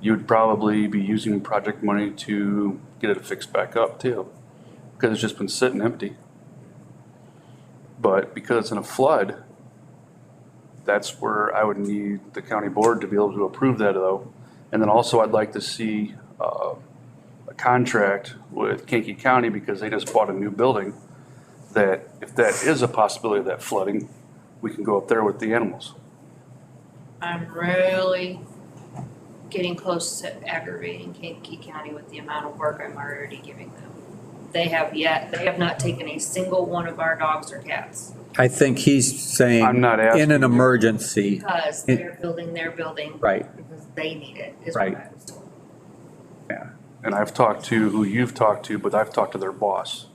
you'd probably be using project money to get it fixed back up too, because it's just been sitting empty. But because it's in a flood, that's where I would need the county board to be able to approve that though. And then also I'd like to see a contract with Kankakee County, because they just bought a new building, that if that is a possibility of that flooding, we can go up there with the animals. I'm really getting close to aggravating Kankakee County with the amount of work I'm already giving them. They have not taken a single one of our dogs or cats, I think he's saying I'm not asking in an you. emergency, because they're building their building. right, Because they need it, is what Right. I was told. And I've talked to who you've talked to, but I've talked to their boss.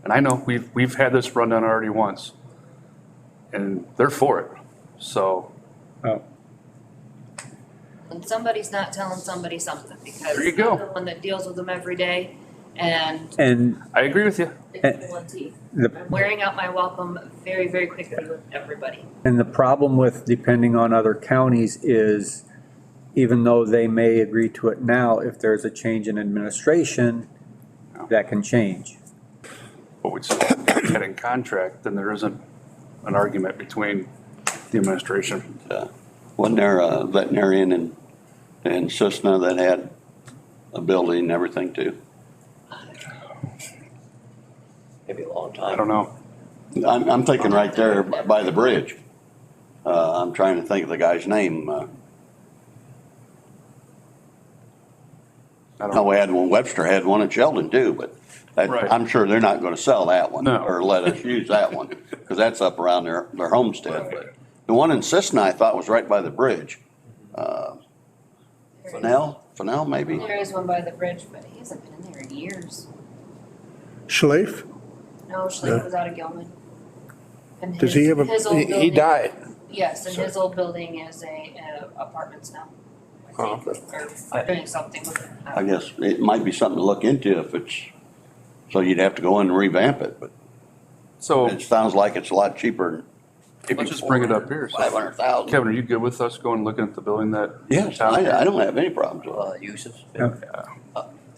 And I know we've had this run down already once, and they're for it. So oh, And somebody's not telling somebody something, because There you I'm go. the one that deals with them every day, and and I agree with you. it's pulling teeth. the, I'm wearing out my welcome very, very quickly with everybody. and the problem with depending on other counties is, even though they may agree to it now, if there's a change in administration, that can change. but we'd still get in contract, then there isn't an argument between the administration. Wasn't there a veterinarian in Cessna that had a building and everything too? Maybe a long time. I don't know. I'm thinking right there by the bridge. I'm trying to think of the guy's name. I don't No, we had one, Webster had one in Sheldon too, but Right. I'm sure they're not gonna sell that one. No. Or let us use that one, because that's up around their homestead. But the one in Cessna, I thought was right by the bridge. Fennell maybe? There is one by the bridge, but he hasn't been in there in years. Schleif, No, Schleif was out of Gilman. And does he have his old he building- died. Yes, and his old building is apartments now. Oh, okay. Or doing something with it. I guess it might be something to look into if it's, so you'd have to go in and revamp it, but So it sounds like it's a lot cheaper. let's just bring it up here. So, 500,000. Kevin, are you good with us going and looking at the building that? Yes, I don't have any problems with it. Uses. Yeah.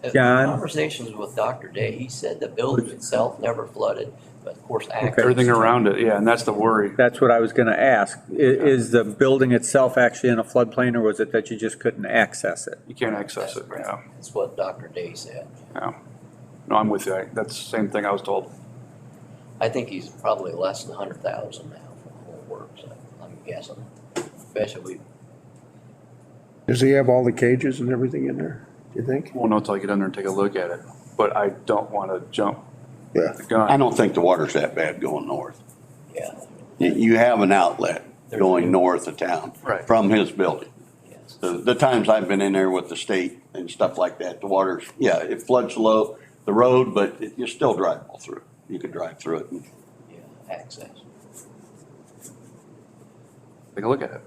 In John? Conversations with Dr. Day, he said the building itself never flooded, but of course access. Everything around it, yeah, and that's the worry. That's what I was gonna ask. Is the building itself actually in a floodplain, or was it that you just couldn't access it? You can't access it, yeah. That's what Dr. Day said. Yeah. No, I'm with you. That's the same thing I was told. I think he's probably less than 100,000 now for the whole work, so I'm guessing. Especially, Does he have all the cages and everything in there, do you think? Won't know until I get in there and take a look at it, but I don't want to jump Yeah. the I gun. don't think the water's that bad going north. yeah, You have an outlet going north of town. Right. From his building. yes. The times I've been in there with the state and stuff like that, the water's, yeah, it floods low, the road, but you're still drivable through. You could drive through it. Yeah, access. Take a look at it.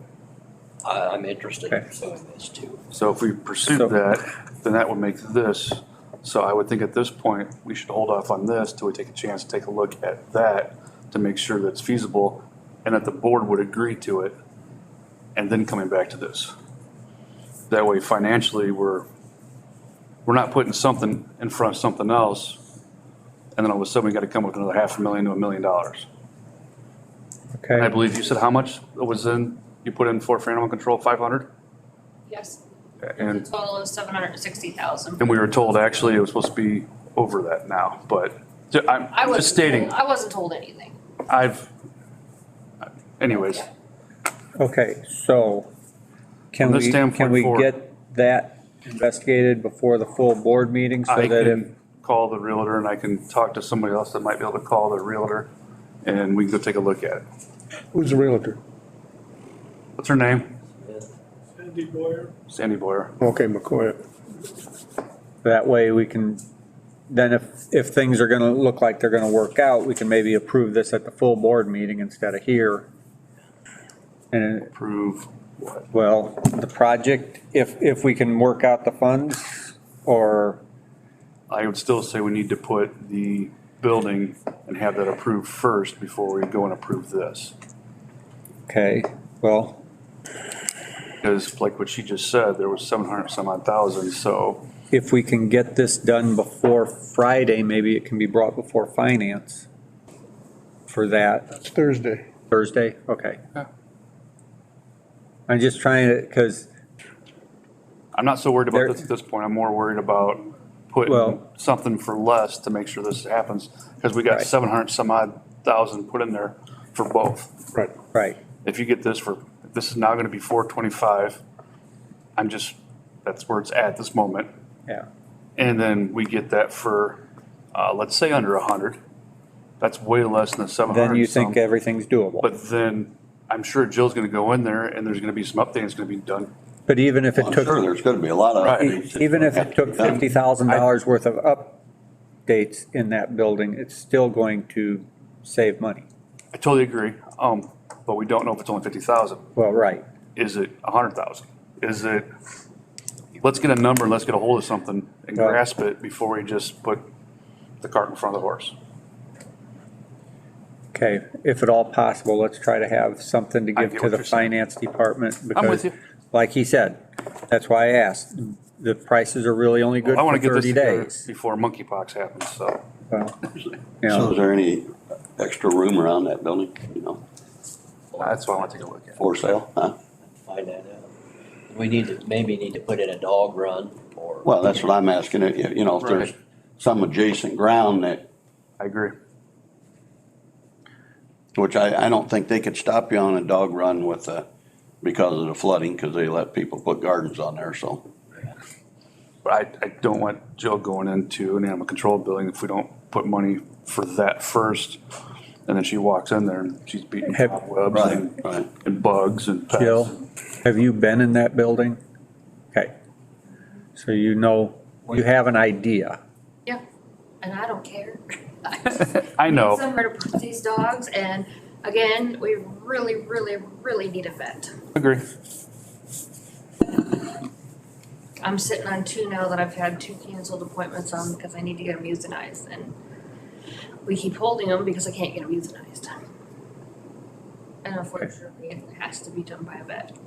I'm interested in Okay. pursuing this too. So if we pursue So- that, then that would make this. So I would think at this point, we should hold off on this till we take a chance to take a look at that to make sure that it's feasible and that the board would agree to it, and then coming back to this. That way financially, we're not putting something in front of something else, and then all of a sudden we gotta come up with another $500,000 to $1 million. Okay. I believe you said how much was in, you put in for animal control, 500? Yes, And the total is 760,000. And we were told actually it was supposed to be over that now, but I'm just stating, I wasn't told anything. anyways, Okay, so can From this we, standpoint can we forward- get that investigated before the full board meeting so I that if, can call the realtor and I can talk to somebody else that might be able to call the realtor and we can go take a look at it. Who's the realtor? What's her name? Sandy Boyer. Sandy Boyer. Okay, McCoy. that way we can, then if things are gonna look like they're gonna work out, we can maybe approve this at the full board meeting instead of here. And, Approve what? well, the project, if we can work out the funds, or, I would still say we need to put the building and have that approved first before we go and approve this. okay, well, Because like what she just said, there was 700 some odd thousand, so if we can get this done before Friday, maybe it can be brought before finance for that. It's Thursday. Thursday, okay. Yeah. I'm just trying to, because, I'm not so worried about There- this at this point. I'm more worried about putting Well- something for less to make sure this happens. Because we got Right. 700 some odd thousand put in there for both. Right. right, If you get this for, this is now going to be 425. That's where it's at this moment. yeah. And then we get that for, let's say under 100. That's way less than the 700 Then you some. think everything's doable. But then I'm sure Jill's going to go in there and there's going to be some updates going to be done. But even if it I'm sure took, there's gonna be a lot of Right. updates. that's even if gonna it have to took be done. $50,000 worth of updates in that building, it's still going to save money. I totally agree. But we don't know if it's only 50,000. Well, right, Is it 100,000? Is it, let's get a number and let's get a hold of something and Well- grasp it before we just put the cart in front of the horse. okay. If at all possible, let's try to have something to I give get to what the you're saying. finance department. I'm with Because, you. like he said, that's why I asked. The prices are really only good I want for to get this 30 together days. before monkeypox happens, so. Well, you So know, is there any extra room around that building, you know, That's what I want to take a look at. for sale, huh? Find that out. We maybe need to put in a dog run or. Well, that's what I'm asking, you know, if there's Right. some adjacent ground that, I agree. which I don't think they could stop you on a dog run with, because of the flooding, because they let people put gardens on there, so. But I don't want Jill going into an animal control building if we don't put money for that first. And then she walks in there and she's beating Have- cobwebs Right, and, right. and bugs and pests. Jill, have you been in that building? Okay. So you know, you have an idea. Yeah, and I don't care. I know. Somewhere to put these dogs, and again, we really, really, really need a vet. Agree. I'm sitting on 2 now that I've had 2 canceled appointments on because I need to get them euthanized, and we keep holding them because I can't get them euthanized. And unfortunately, it has to be done by a vet.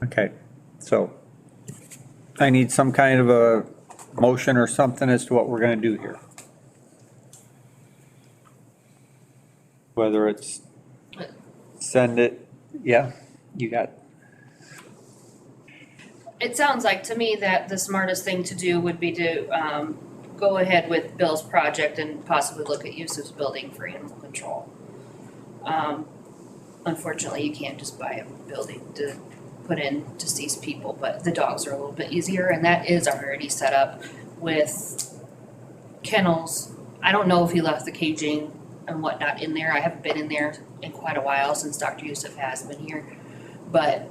Okay, so I need some kind of a motion or something as to what we're gonna do here. Whether it's send it, yeah, you got, It sounds like to me that the smartest thing to do would be to go ahead with Bill's project and possibly look at Yusuf's building for animal control. Unfortunately, you can't just buy a building to put in deceased people, but the dogs are a little bit easier, and that is already set up with kennels. I don't know if he left the caging and whatnot in there. I haven't been in there in quite a while since Dr. Yusuf has been here, but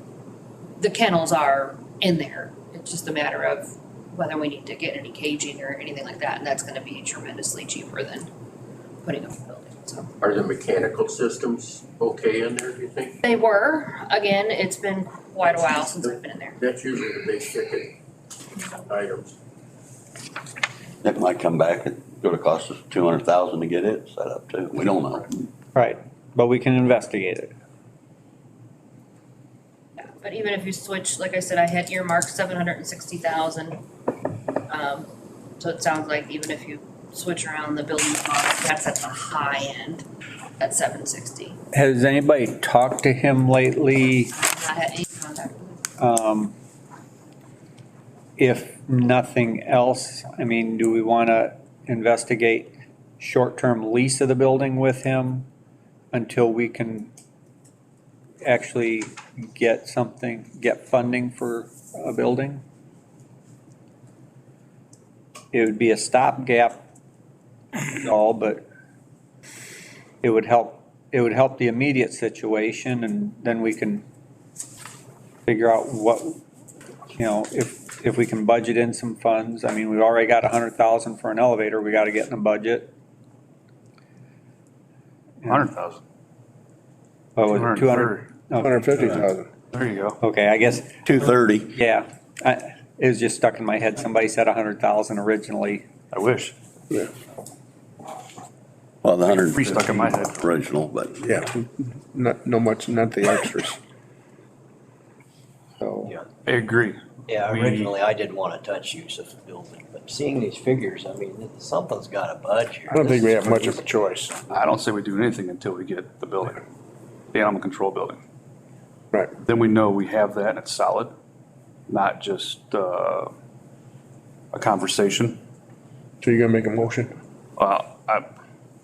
the kennels are in there. It's just a matter of whether we need to get any caging or anything like that, and that's gonna be tremendously cheaper than putting up a building, so. Are the mechanical systems okay in there, do you think? They were, again, it's been quite a while since I've been in there. That's usually the big ticket items. It might come back, it's gonna cost us 200,000 to get it set up too, we don't know. right, but we can investigate it. Yeah, but even if you switch, like I said, I had earmarked 760,000. So it sounds like even if you switch around the building cost, that's at the high end, at 760. Has anybody talked to him lately? I've not had any contact with him. If nothing else, I mean, do we want to investigate short-term lease of the building with him until we can actually get funding for a building? It would be a stopgap, all, but it would help the immediate situation, and then we can figure out what, you know, if we can budget in some funds. I mean, we've already got 100,000 for an elevator, we gotta get in the budget. 100,000. Oh, was it 200? 150,000. There you go. Okay, I guess, 230, yeah, it was just stuck in my head, somebody said 100,000 originally. I wish. Yeah, well, the 100. Pretty stuck in my head. Original, but. yeah, not the extras. So, Yeah. I agree. Yeah, We- originally I didn't want to touch Yusuf's building, but seeing these figures, I mean, something's got to budge here. I don't think we This have much is of a choice. I don't say we do anything until we get the building, the animal control building. Right. Then we know we have that and it's solid, not just a conversation. So you're gonna make a motion? I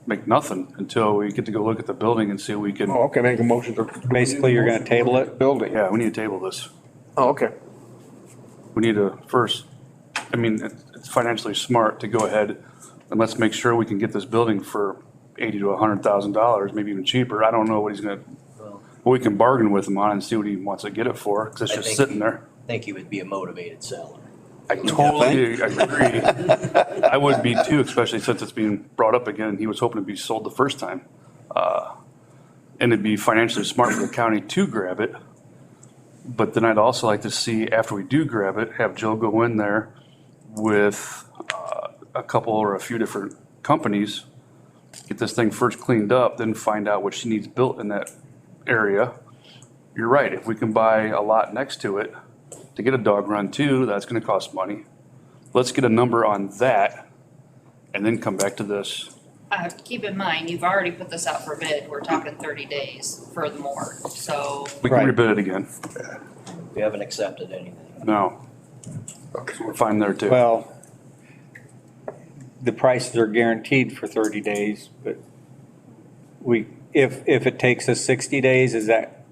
make nothing until we get to go look at the building and see if we can, Oh, okay, make a motion. Basically, you're gonna table it? Building. yeah, we need to table this. Oh, okay. We need to first, I mean, it's financially smart to go ahead and let's make sure we can get this building for $80,000 to $100,000, maybe even cheaper. I don't know what he's gonna, Well, what we can bargain with him on and see what he wants to get it for, because it's I just think- sitting there. I think he would be a motivated seller. I totally agree. I would be too, especially since it's being brought up again. He was hoping to be sold the first time. And it'd be financially smart for the county to grab it. But then I'd also like to see, after we do grab it, have Jill go in there with a couple or a few different companies, get this thing first cleaned up, then find out what she needs built in that area. You're right, if we can buy a lot next to it, to get a dog run too, that's gonna cost money. let's get a number on that and then come back to this. Keep in mind, you've already put this out for bid, we're talking 30 days furthermore, so. We can Right. rebid it again. We haven't accepted anything. No. We're fine there too. Well, the prices are guaranteed for 30 days, but if it takes us 60 days, is that,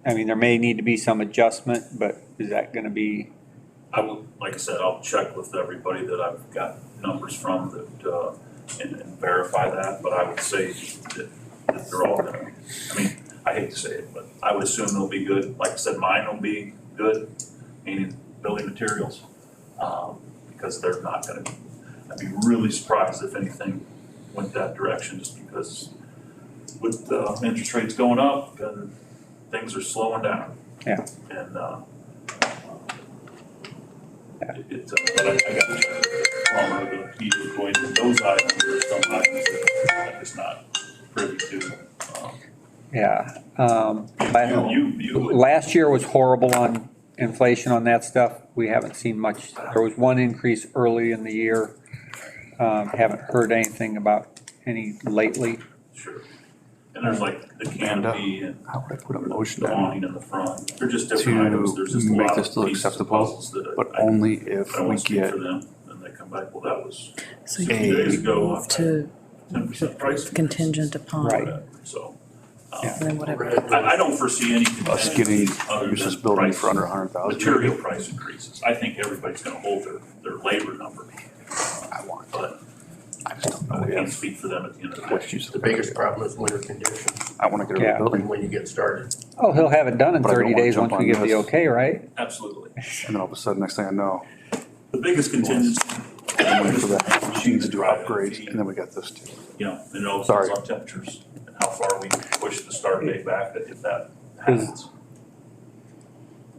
I mean, there may need to be some adjustment, but is that gonna be, I will, like I said, I'll check with everybody that I've got numbers from that, and verify that, but I would say that they're all gonna, I mean, I hate to say it, but I would assume they'll be good. Like I said, mine will be good, meaning building materials, because they're not gonna, I'd be really surprised if anything went that direction, just because with interest rates going up and things are slowing down. Yeah. And, but I got to check Palmer, the heater, going to those items, there's some items that I'm just not privy to. yeah. You would, Last year was horrible on inflation on that stuff. We haven't seen much. There was one increase early in the year. Haven't heard anything about any lately. sure. And there's like the canopy and How would I put a motion the in awning in the front, they're just different items, there's to just a make lot this of still pieces, acceptable, puzzles that but I only if don't we want to speak get for them, and they come back, well, that was So 60 you days ago, move to 10% price increase. contingent upon. Right. So, And then whatever. I don't foresee any us getting, other use this than building price- for under 100,000. material price increases. I think everybody's gonna hold their labor number, I want, but I just don't know. I We can't have, speak for them at the end of the let's day. use The biggest problem is winter conditions, I want to get Yeah. a building when you get started. Oh, he'll have it done in But I don't 30 wanna days jump once we on get the this. okay, right? Absolutely. and then all of a sudden, next thing I know, The biggest contingency, I'm waiting for that machine to do drive upgrades fee, and then we got this too. you know, and it all Sorry. depends on temperatures and how far we push the start date back if that happens.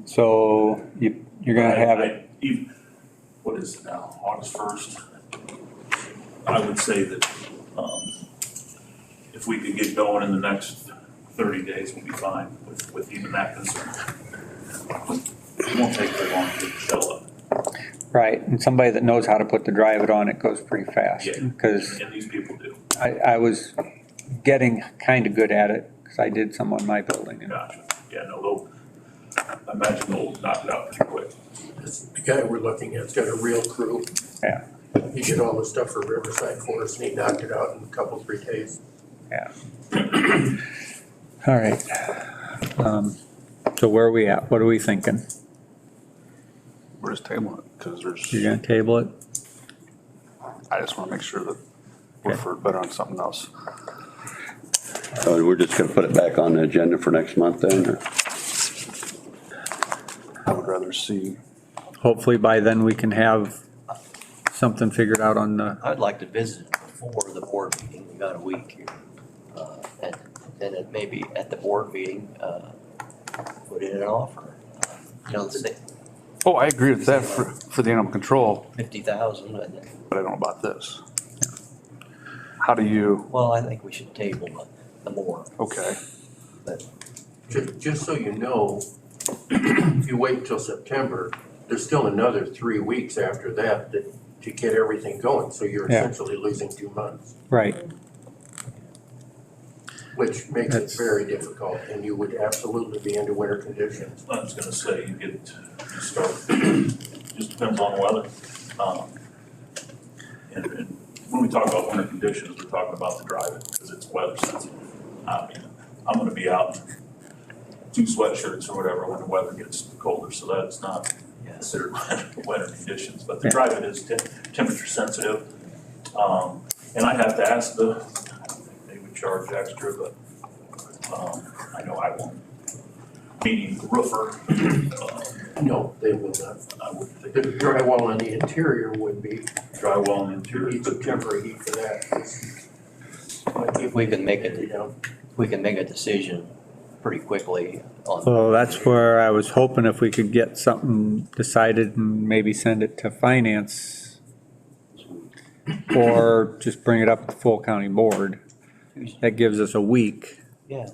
So you're gonna have it, What is it now, August 1st? I would say that, if we could get going in the next 30 days, we'll be fine with even that concern. It won't take very long to get the shell up. right, and somebody that knows how to put the drive it on, it goes pretty fast. Yeah. Because And these people do. I was getting kind of good at it, because I did some on my building. and- Gotcha. Yeah, no, I imagine they'll knock it out pretty quick. The guy we're looking at's got a real crew. Yeah. He did all the stuff for Riverside for us and he knocked it out in a couple, 3 days. Yeah. All right. So where are we at? What are we thinking? We're just tabling it because there's, You're gonna table it? I just want to make sure that we're Okay. for better on something else. We're just gonna put it back on the agenda for next month then, or? I would rather see, Hopefully by then we can have something figured out on the, I'd like to visit it before the board meeting, we got a week here. And then it may be at the board meeting, put in an offer. You know, say oh, I agree with that for the animal control, 50,000, and then, but I don't know about this. How do you, well, I think we should table the more. okay, Just so you know, if you wait until September, there's still another 3 weeks after that to get everything going. So you're Yeah. essentially losing 2 months, right, which makes it That's- very difficult. And you would absolutely be into winter conditions. I was gonna say, you start, just depends on the weather. And when we talk about winter conditions, we're talking about the driving, because it's weather sensitive. I mean, I'm gonna be out in 2 sweatshirts or whatever when the weather gets colder, so that's not considered winter conditions, but the Yeah. driving is temperature sensitive. And I have to ask they would charge extra, but, I know I won't. Meaning the roofer, No, they will not. I would think The drywall on the interior would be, drywall and interior. needs a temporary heat for that. If we can make You it, know, we can make a decision pretty quickly on. so that's where I was hoping if we could get something decided and maybe send it to finance. Or just bring it up to the full county board. That gives us a week. Yeah.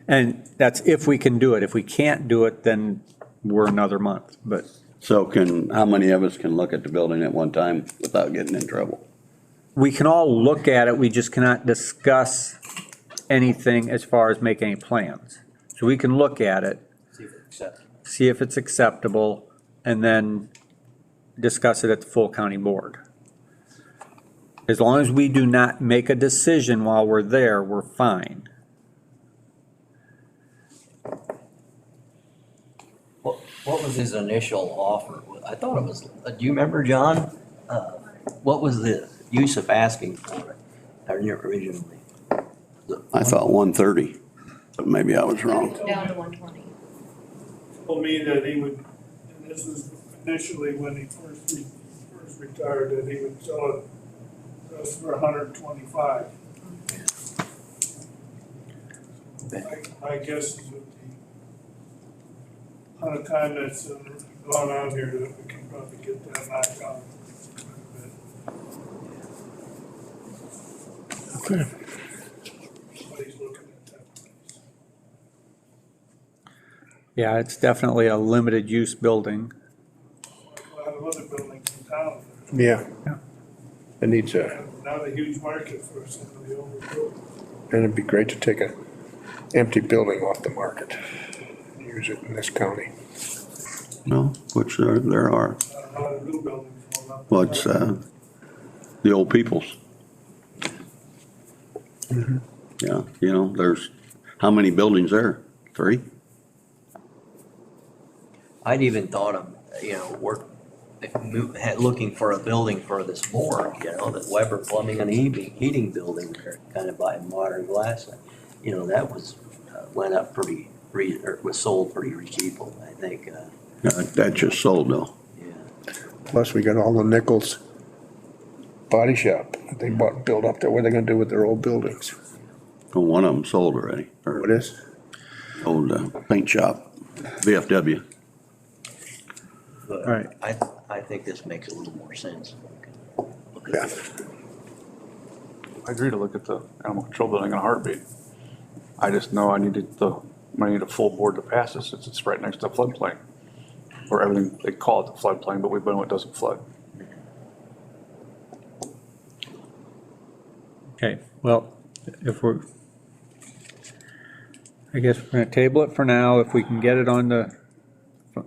And that's if we can do it. If we can't do it, then we're another month, but So how many of us can look at the building at one time without getting in trouble? we can all look at it, we just cannot discuss anything as far as make any plans. So we can look at it, See if it's acceptable. see if it's acceptable, and then discuss it at the full county board. As long as we do not make a decision while we're there, we're fine. What was his initial offer? I thought it was, do you remember, John? What was the use of asking for it originally? I thought 130, but maybe I was wrong. Down to 120. Told me that he would, and this was initially when he first retired, that he would sell it to us for 125. My guess is with the amount of time that's gone on here, that we can probably get that knocked down quite a bit. Okay. But he's looking at that place. Yeah, it's definitely a limited use building. A lot of other buildings in town, Yeah. It needs a, not a huge market for some of the older buildings. and it'd be great to take a empty building off the market, use it in this county. No, which there are. A lot of new buildings going up. Well, it's the old people's. Yeah, there's, how many buildings there? 3? I'd even thought of, looking for a building for this morgue, that Weber Plumbing and Heating building there, kind of by Modern Glass. That was, went up pretty, or was sold pretty cheaply, I think, That just sold though. yeah. Plus, we got all the Nichols Body Shop that they bought and built up there. What are they gonna do with their old buildings? Well, one of them sold already, or What is? old paint shop, VFW. But Right. I think this makes a little more sense. Look at Yeah. this. I agree to look at the animal control building in a heartbeat. I just know I need a full board to pass this, since it's right next to the floodplain. Or everything, they call it the floodplain, but we know it doesn't flood. Okay, well, I guess we're gonna table it for now. If we can get it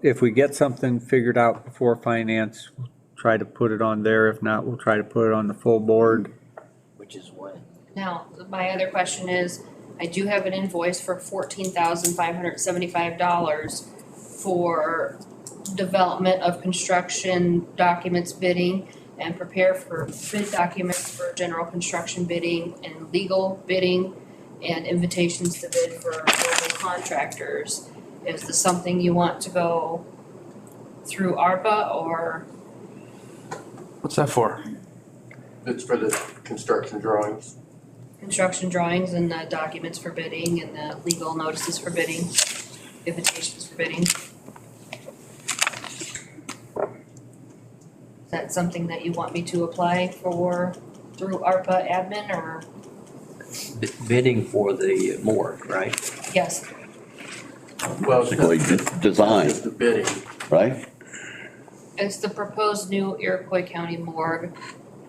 if we get something figured out before finance, we'll try to put it on there. If not, we'll try to put it on the full board. Which is when? Now, my other question is, I do have an invoice for $14,575 for development of construction documents bidding and prepare for bid documents for general construction bidding and legal bidding and invitations to bid for local contractors. Is this something you want to go through ARPA or? What's that for? It's for the construction drawings. Construction drawings and the documents for bidding and the legal notices for bidding, invitations for bidding. Is that something that you want me to apply for through ARPA admin or? Bidding for the morgue, right? Yes, Well, it's not Basically design, just the bidding. right? it's the proposed new Iroquois County morgue,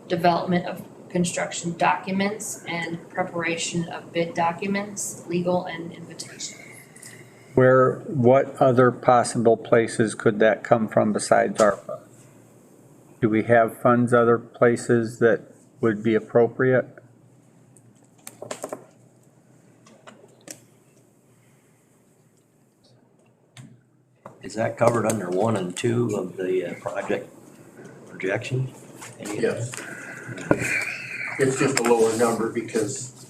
development of construction documents and preparation of bid documents, legal and invitation. What other possible places could that come from besides ARPA? Do we have funds other places that would be appropriate? Is that covered under 1 and 2 of the project projection? Yes. It's just a lower number because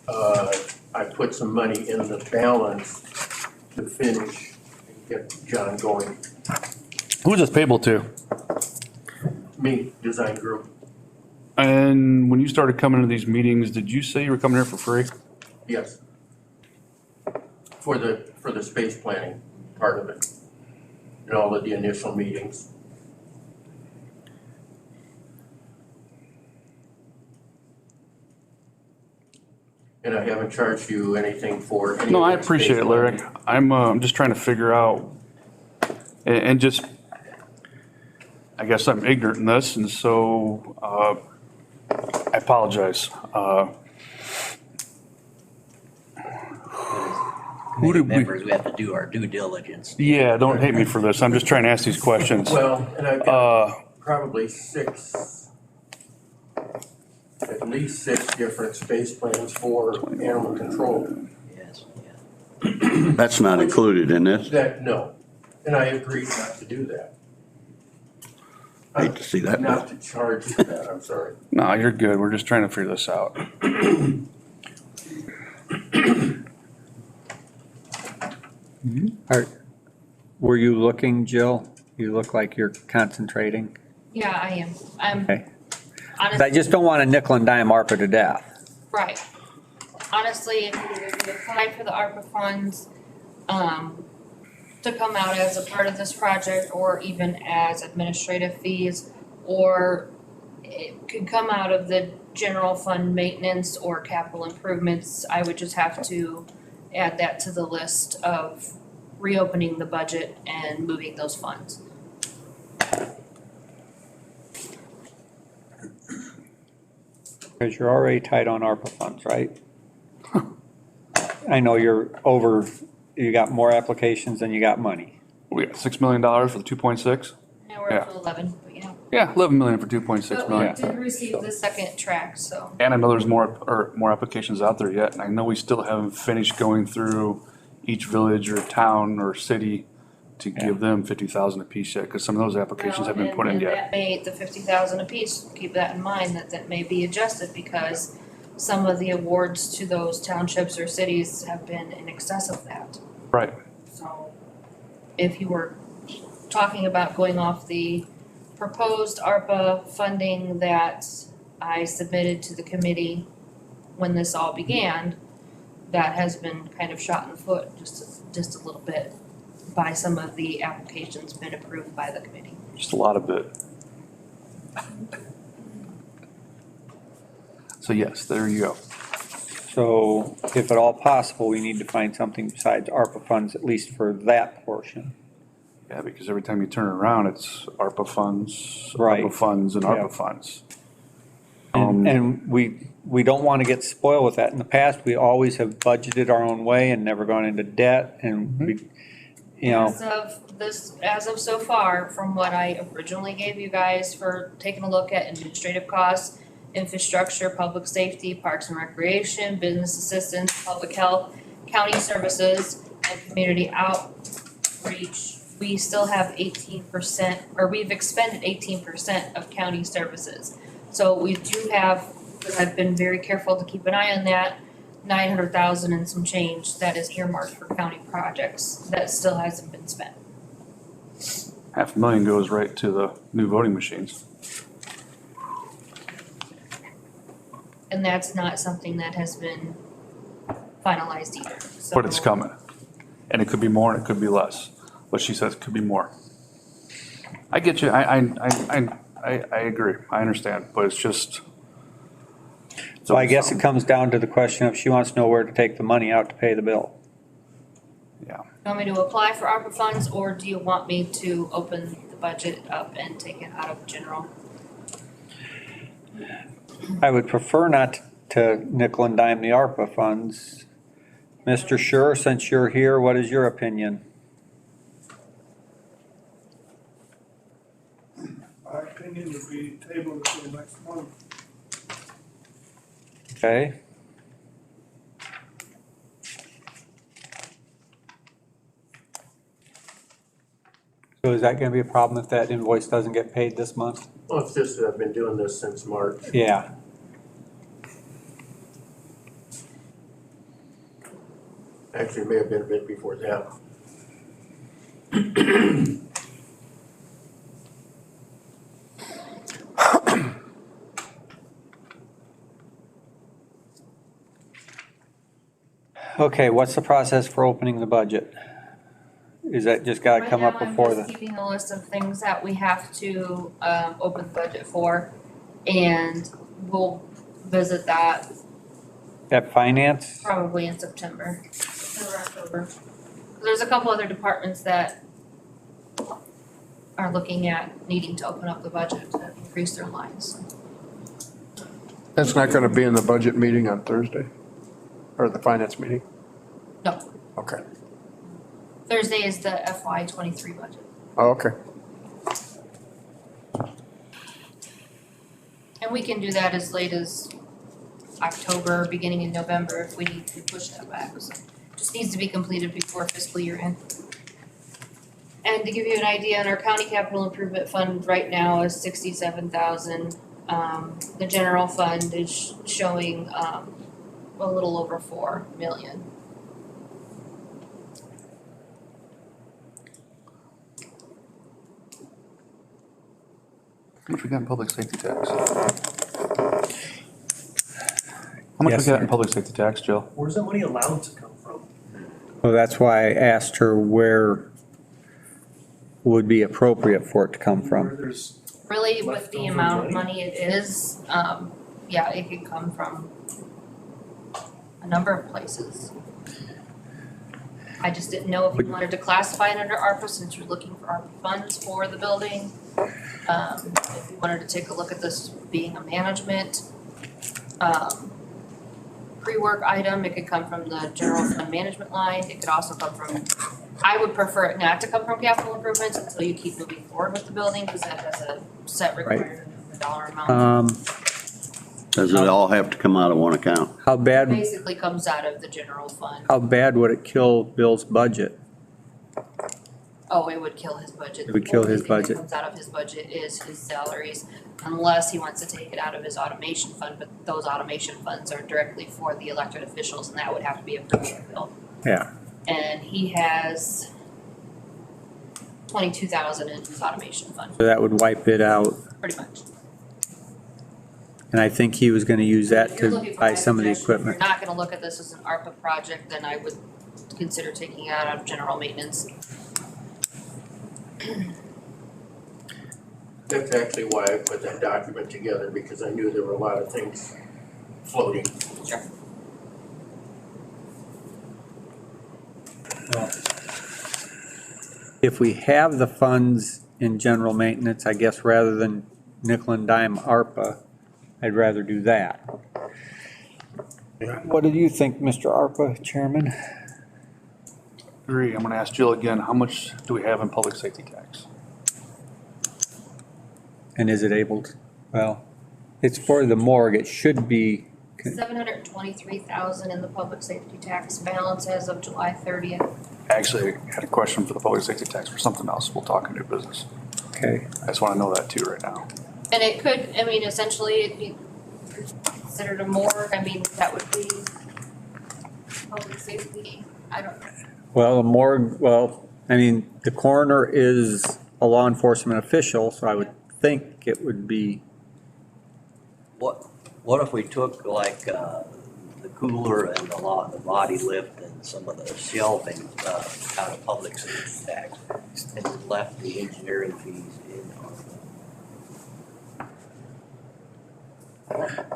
I put some money in the balance to finish and get John going. Who's this payable to? Me, design group, And when you started coming to these meetings, did you say you were coming here for free? yes. For the space planning part of it, and all of the initial meetings. And I haven't charged you anything for any of No, I that appreciate space it, Larry. planning. I'm just trying to figure out And just, I guess I'm ignorant in this, and so, I apologize. Who did we- Members, we have to do our due diligence. Yeah, don't hate me for this. I'm just trying to ask these questions. Well, and I've got probably at least six different space plans for animal control. Yes, yeah. That's not included in this. No, and I agreed not to do that. Hate to see that. Not to charge for that, I'm sorry. No, you're good. We're just trying to figure this out. Were you looking, Jill? You look like you're concentrating. Yeah, I am. I'm Okay. I honestly, just don't want to nickel and dime ARPA to death. right. Honestly, if you apply for the ARPA funds, to come out as a part of this project or even as administrative fees, or it could come out of the general fund maintenance or capital improvements, I would just have to add that to the list of reopening the budget and moving those funds. Because you're already tight on ARPA funds, right? I know you're over, you got more applications than you got money. We got $6 million for the 2.6? Now we're up to 11, but yeah. Yeah, 11 million for 2.6 But we million. did receive the second track, so. And I know there's more applications out there yet, and I know we still haven't finished going through each village or town or city to give them 50,000 apiece yet, because some of those applications have been put in And yet. that may, the 50,000 apiece, keep that in mind, that may be adjusted because some of the awards to those townships or cities have been in excess of that. Right. So if you were talking about going off the proposed ARPA funding that I submitted to the committee when this all began, that has been kind of shot in the foot just a little bit by some of the applications been approved by the committee. Just a lot of it. So yes, there you go. So if at all possible, we need to find something besides ARPA funds, at least for that portion. Yeah, because every time you turn around, it's ARPA funds, Right. ARPA funds, and Yeah. ARPA funds. And we don't want to get spoiled with that. In the past, we always have budgeted our own way and never gone into debt and we, you know, As of so far, from what I originally gave you guys for taking a look at administrative costs, infrastructure, public safety, parks and recreation, business assistance, public health, county services, and community outreach, we still have 18%, or we've expended 18% of county services. So we do have, because I've been very careful to keep an eye on that, 900,000 and some change that is earmarked for county projects that still hasn't been spent. $500,000 goes right to the new voting machines. And that's not something that has been finalized either, so. But it's coming. And it could be more and it could be less. But she says it could be more. I get you. I agree. I understand, but it's just. so I guess it comes down to the question of she wants to know where to take the money out to pay the bill. Yeah. You want me to apply for ARPA funds, or do you want me to open the budget up and take it out of general? I would prefer not to nickel and dime the ARPA funds. Mr. Schur, since you're here, what is your opinion? My opinion would be table until next month. Okay. So is that gonna be a problem if that invoice doesn't get paid this month? Well, it's just that I've been doing this since March. Yeah. Actually, it may have been a bit before that. Okay, what's the process for opening the budget? Is that just gotta come up before Right now, I'm just the, keeping a list of things that we have to, open the budget for, and we'll visit that at finance? probably in September or October. There's a couple other departments that are looking at needing to open up the budget to increase their lines. That's not gonna be in the budget meeting on Thursday? Or the finance meeting? No, Okay. Thursday is the FY '23 budget. Oh, okay. And we can do that as late as October, beginning in November if we need to push that back. So just needs to be completed before fiscal year end. And to give you an idea, in our county capital improvement fund right now is 67,000. The general fund is showing a little over 4 million. How much we got in public safety tax? How much Yes, we got sir. in public safety tax, Jill? Where's that money allowed to come from? Well, that's why I asked her where would be appropriate for it to come Where from. there's Really, with the Leftover amount of money? money it is, yeah, it could come from a number of places. I just didn't know if you wanted to classify it under ARPA since you're looking for ARPA funds for the building. If you wanted to take a look at this being a management, pre-work item, it could come from the general fund management line, it could also come from, I would prefer it not to come from capital improvements until you keep moving forward with the building, because that has a set required dollar amount. Does it all have to come out of one account? How bad, Basically comes out of the general fund. how bad would it kill Bill's budget? Oh, it would kill his budget. It would kill his The only budget. thing that comes out of his budget is his salaries, unless he wants to take it out of his automation fund, but those automation funds are directly for the elected officials, and that would have to be approved by Bill. Yeah, And he has 22,000 in his automation fund, so that would wipe it out. pretty much. And I think he was gonna use that If you're to looking for buy my some of the suggestion, equipment. If you're not gonna look at this as an ARPA project, then I would consider taking it out of general maintenance. That's actually why I put that document together, because I knew there were a lot of things floating. Sure. If we have the funds in general maintenance, I guess rather than nickel and dime ARPA, I'd rather do that. What do you think, Mr. ARPA Chairman? Agree. I'm gonna ask Jill again, how much do we have in public safety tax? And is it able to, well, it's for the morgue, it should be, 723,000 in the public safety tax balance as of July 30th. Actually, I had a question for the public safety tax for something else. We'll talk in new business. okay. I just wanna know that too right now. And it could, I mean, essentially, it'd be considered a morgue, I mean, that would be public safety, I don't know. Well, the morgue, well, I mean, the coroner is a law enforcement official, so I would think it would be, What if we took like, the cooler and the body lift and some of the shelving, out of public safety tax and left the engineering fees in ARPA?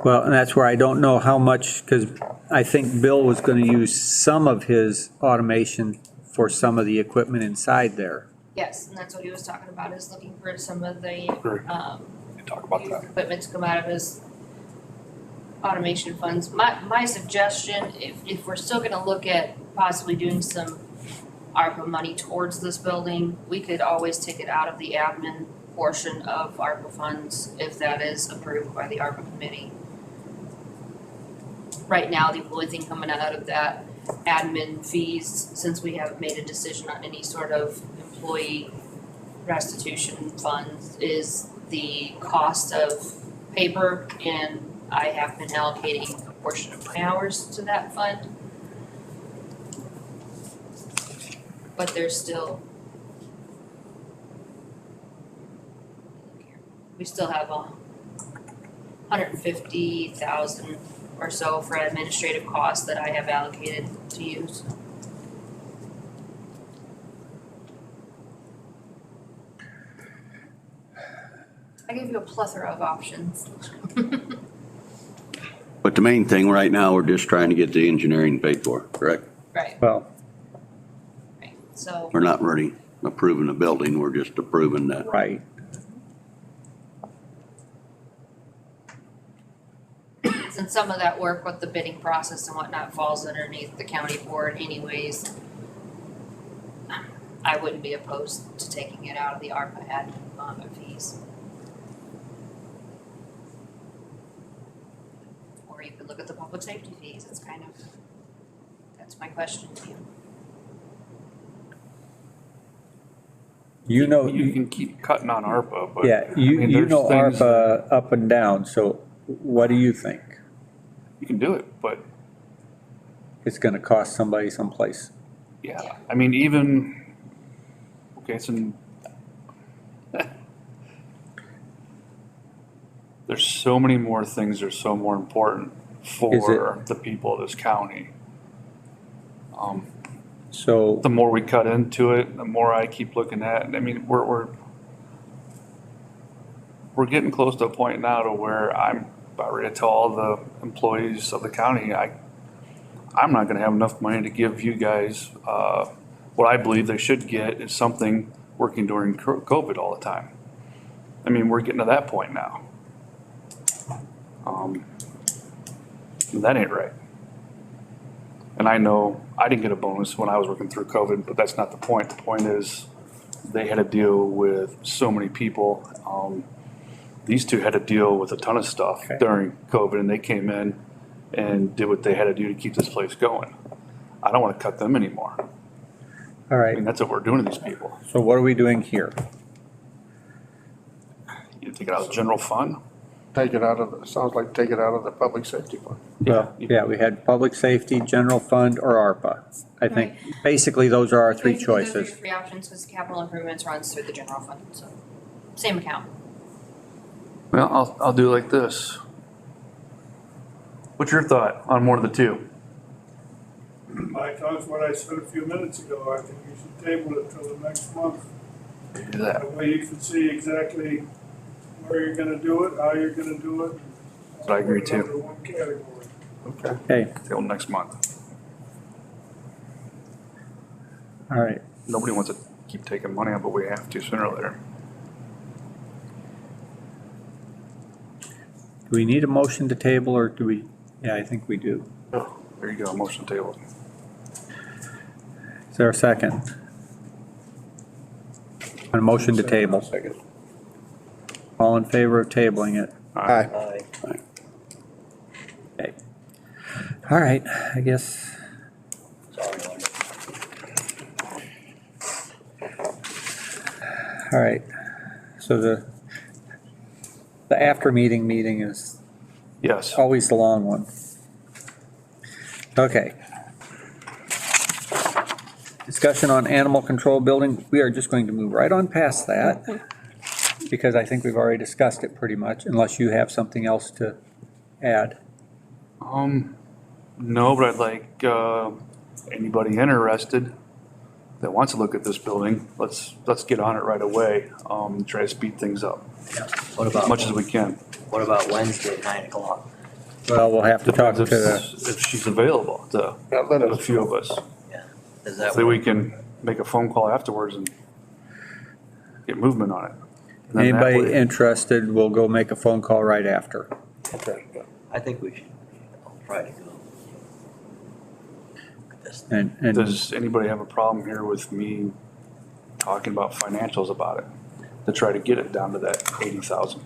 well, and that's where I don't know how much, because I think Bill was gonna use some of his automation for some of the equipment inside there. Yes, and that's what he was talking about, is looking for some of the, Agree. We can talk about used that. equipment to come out of his automation funds. My suggestion, if we're still gonna look at possibly doing some ARPA money towards this building, we could always take it out of the admin portion of ARPA funds if that is approved by the ARPA committee. Right now, the only thing coming out of that admin fees, since we haven't made a decision on any sort of employee restitution funds, is the cost of paper, and I have been allocating a portion of my hours to that fund. But there's still, we still have 150,000 or so for administrative costs that I have allocated to use. I gave you a plethora of options. But the main thing right now, we're just trying to get the engineering paid for, correct? Right, Well, right, so, We're not ready approving the building, we're just approving that. Right. Since some of that work with the bidding process and whatnot falls underneath the county board anyways, I wouldn't be opposed to taking it out of the ARPA ad fees. Or you could look at the public safety fees, it's kind of, that's my question to you. You know, You can keep cutting on ARPA, but. yeah, I you mean, you there's know things that- ARPA up and down, so what do you think? You can do it, but It's gonna cost somebody someplace. yeah, I mean, even, okay, it's there's so many more things that are so more important for the people of this county. So, The more we cut into it, the more I keep looking at, I mean, we're getting close to a point now to where I'm about ready to tell all the employees of the county, I'm not gonna have enough money to give you guys, what I believe they should get is something working during COVID all the time. I mean, we're getting to that point now. That ain't right. And I know I didn't get a bonus when I was working through COVID, but that's not the point. The point is they had to deal with so many people. These two had to deal with a ton of stuff Okay. during COVID, and they came in and did what they had to do to keep this place going. I don't want to cut them anymore. all I right, mean, that's what we're doing to these people. so what are we doing here? You take it out of the general fund. Take it out of, sounds like take it out of the public safety fund. Well, yeah, we had public safety, general fund, or ARPA. I think basically those are our three Basically, those are your choices. three options, because capital improvements runs through the general fund, so, same account. Well, I'll do it like this. What's your thought on one of the two? My thoughts, what I said a few minutes ago, I think you should table it till the next month. Do that. That way you can see exactly where you're gonna do it, how you're gonna do it. I agree Put it too. under one category. Okay, Till next month. all right. Nobody wants to keep taking money out, but we have to sooner or later. Do we need a motion to table, or do we? Yeah, I think we do. Oh, there you go, motion table. Is there a second? A motion to table. Second. All in favor of tabling it? Aye. Aye. Okay. All right, I guess, Sorry, Wanda. all right. So the after meeting is Yes. always the long one. Okay. Discussion on animal control building, we are just going to move right on past that, because I think we've already discussed it pretty much, unless you have something else to add. No, but I'd like, anybody interested that wants to look at this building, let's get on it right away, try to speed things up What as about, much as we can. what about Wednesday at 9 o'clock? Well, we'll have to talk to Depends the, if she's available, to Yeah, let a us, few of us. Is that So we what, can make a phone call afterwards and get movement on it. And then that anybody way- interested, we'll go make a phone call right after. okay. I think we should, I'll try to go. Look at this. And Does anybody have a problem here with me talking about financials about it? To try to get it down to that 80,000?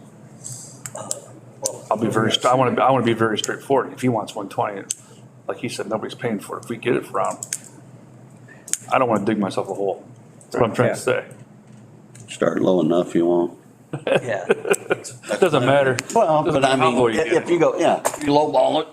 Well, I'll be very, I want to be very straightforward. If he wants 120, like he said, nobody's paying for it. If we get it for around, I don't want to dig myself a hole. That's what I'm trying to say. Start low enough, you won't. Yeah, It doesn't matter. Well, Doesn't but I matter how low mean, you get if it. you go, yeah, if you lowball it,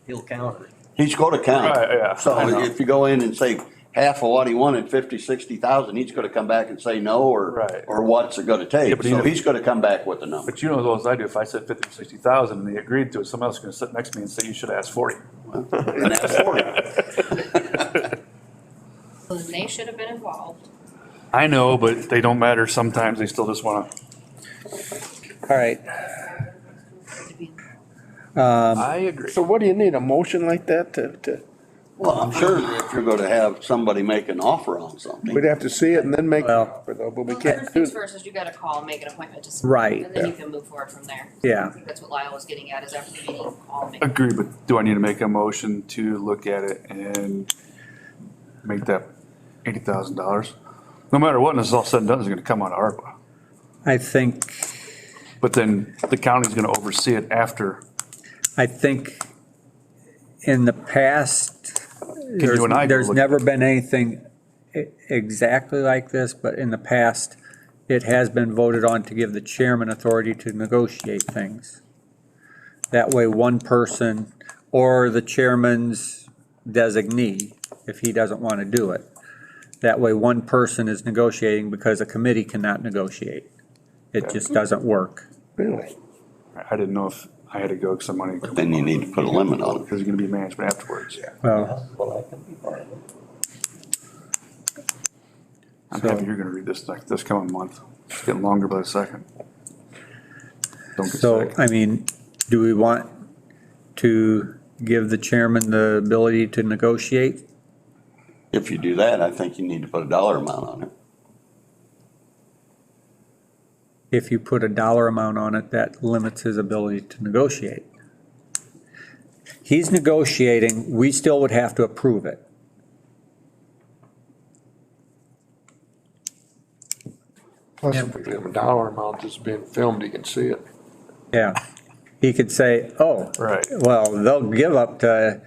he'll count it. he's gonna count. Right, yeah, I So know. if you go in and say half of what he wanted, 50, 60,000, he's gonna come back and say no, Right. or what's it gonna Yeah, take? but he So knows- he's gonna come back with a number. But you know as well as I do, if I said 50 or 60,000 and they agreed to it, someone else is going to sit next to me and say, you should ask 40. And that's 40. So then they should have been involved. I know, but they don't matter. Sometimes they still just want to. all right. To be- Um, I agree. So what do you need, a motion like that to Well, I'm sure if you're gonna have somebody make an offer on something. We'd have to see it and then make the Well- offer though, but we Well, can't first do things that. first is you gotta call, make an appointment to. Right. And then you can move forward from there. Yeah. I think that's what Lyle was getting at, is after the meeting, call me. Agree, but do I need to make a motion to look at it and make that $80,000? No matter what, when this is all said and done, it's gonna come out of ARPA. I think, But then the county's gonna oversee it after. in the past, you and I go there's look- never been anything exactly like this, but in the past, it has been voted on to give the chairman authority to negotiate things. That way, one person, or the chairman's designee, if he doesn't want to do it. That way, one person is negotiating because a committee cannot negotiate. It just doesn't work. Really? I didn't know if I had to go because I'm money. Then you need to put a limit on it. Because there's gonna be management afterwards. Well, Well, I can be part of it. I'm So- happy you're gonna read this like this coming month. It's getting longer by the second. Don't get so, sick. I mean, do we want to give the chairman the ability to negotiate? If you do that, I think you need to put a dollar amount on it. If you put a dollar amount on it, that limits his ability to negotiate. He's negotiating, we still would have to approve it. Plus, if we give him a dollar amount that's being filmed, he can see it. Yeah. He could say, oh, Right. well, they'll give up to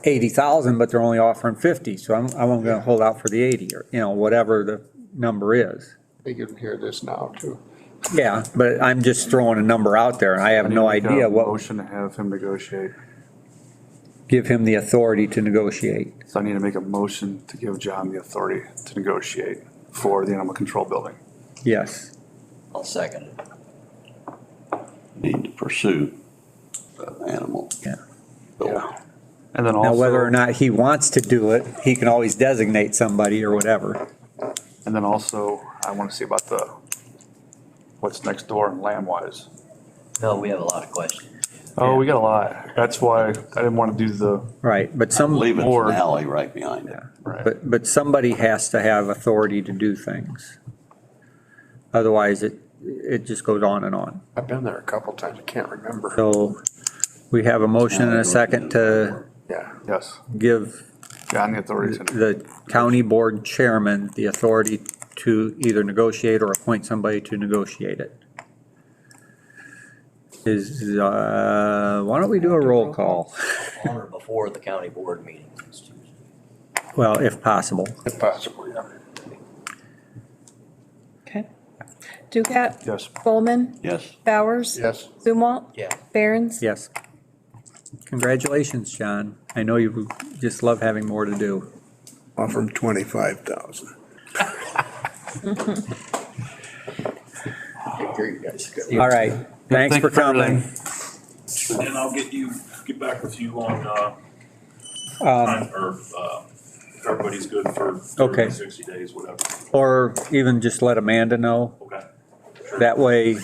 80,000, but they're only offering 50, so I'm gonna hold out for the 80, or, whatever the number is. They can hear this now too. Yeah, but I'm just throwing a number out there, and I have I need no to make a idea what, Motion to have him negotiate. give him the authority to negotiate. So I need to make a motion to give John the authority to negotiate for the animal control building. Yes. I'll second it. Need to pursue the animal. Yeah. building. And then Now, whether or also, not he wants to do it, he can always designate somebody or whatever. I want to see about what's next door and land wise. No, we have a lot of questions. Oh, we got a lot. That's why I didn't want to do the, Right, but I some, believe it's Or- an alley right behind it. right. but somebody has to have authority to do things. Otherwise, it just goes on and on. I've been there a couple times, I can't remember. So we have a motion and a second to Yeah. Yes, give John the authority to, the county board chairman the authority to either negotiate or appoint somebody to negotiate it. Why don't we do a roll call? On or before the county board meeting next Tuesday. Well, if possible. If possible, yeah. Okay. Ducat, yes. Bowman, Yes, Bowers, Yes. Zumwalt, Yeah. Barron's. Yes. Congratulations, John. I know you just love having more to do. Offer him 25,000. Here, you guys go. All right, thanks for coming. And I'll get back with you on, Um, time, or, if everybody's good for Okay. 30, 60 days, whatever. Or even just let Amanda know. Okay. That way,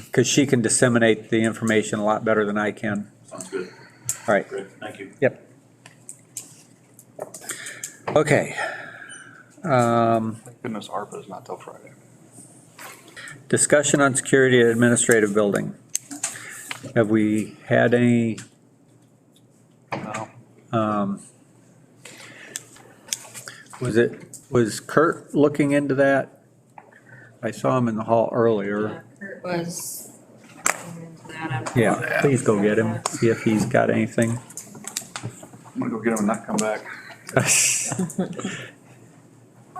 because she can disseminate the information a lot better than I can. Sounds good. All right, Great, thank you. yep. Okay. Thank goodness ARPA is not till Friday. Discussion on security at administrative building. Have we had any, No. was Kurt looking into that? I saw him in the hall earlier. Kurt was. Yeah, please go get him, see if he's got anything. I'm gonna go get him and not come back.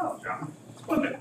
Oh, John. Okay.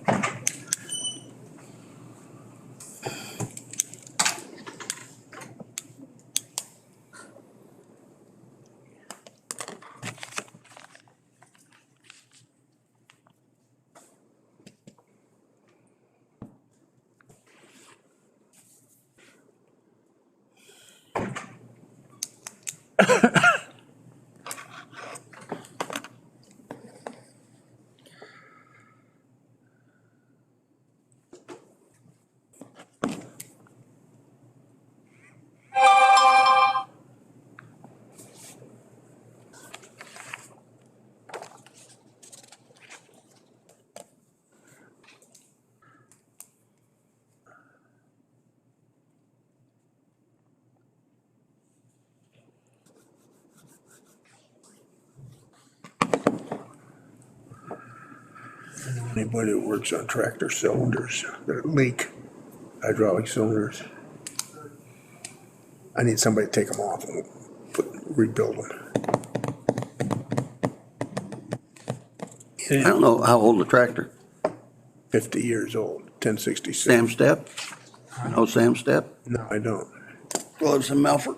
Anybody that works on tractor cylinders that leak, hydraulic cylinders. I need somebody to take them off and rebuild them. I don't know, how old the tractor? 50 years old, 1066. Sam Step? No Sam Step? No, I don't. Lives in Melford.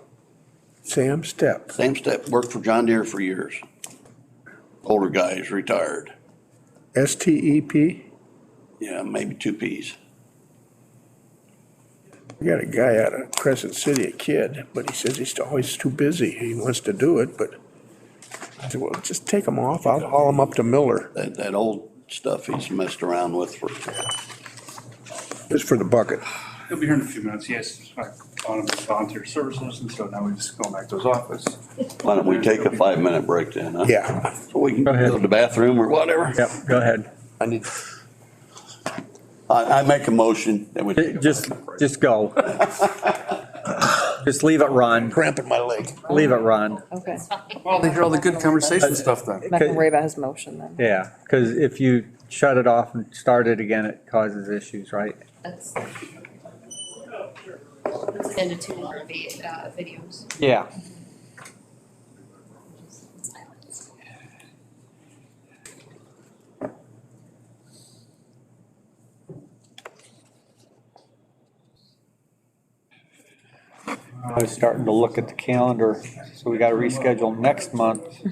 Sam Step. Sam Step worked for John Deere for years. Older guy, he's retired. STEP? Yeah, maybe 2 Ps. We got a guy out of Crescent City, a kid, but he says he's always too busy. He wants to do it, but I said, well, just take them off. I'll haul them up to Miller. That old stuff he's messed around with for, Just for the bucket. He'll be here in a few minutes. Yes, I on him as volunteer services, and so now we just go back to his office. why don't we take a 5-minute break then, huh? Yeah. So we can Go ahead. go to the bathroom or whatever. Yep, go ahead. I need. I make a motion that we. Just go. Just leave it run. Cramping my leg. Leave it run. Okay. Well, they hear all the good conversation stuff then. I'm not gonna worry about his motion then. Yeah, because if you shut it off and start it again, it causes issues, right? That's into 2 more videos. Yeah. I was starting to look at the calendar, so we gotta reschedule next month. We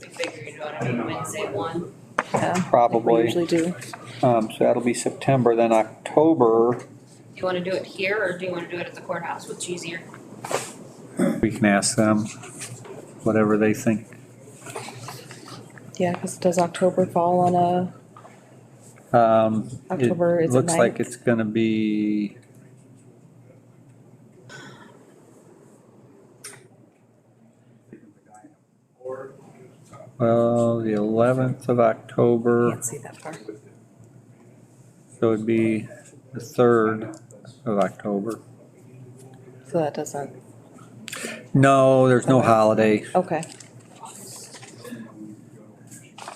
figured you want to do Wednesday 1. Yeah. Probably. We usually do. So that'll be September, then October, Do you want to do it here or do you want to do it at the courthouse? Which is easier? we can ask them whatever they think. Yeah, because does October fall on a, October It is the looks like 9th. it's gonna be. Well, the 11th of October, can't see that far. so it'd be the 3rd of October. So that doesn't, No, there's no holiday. okay.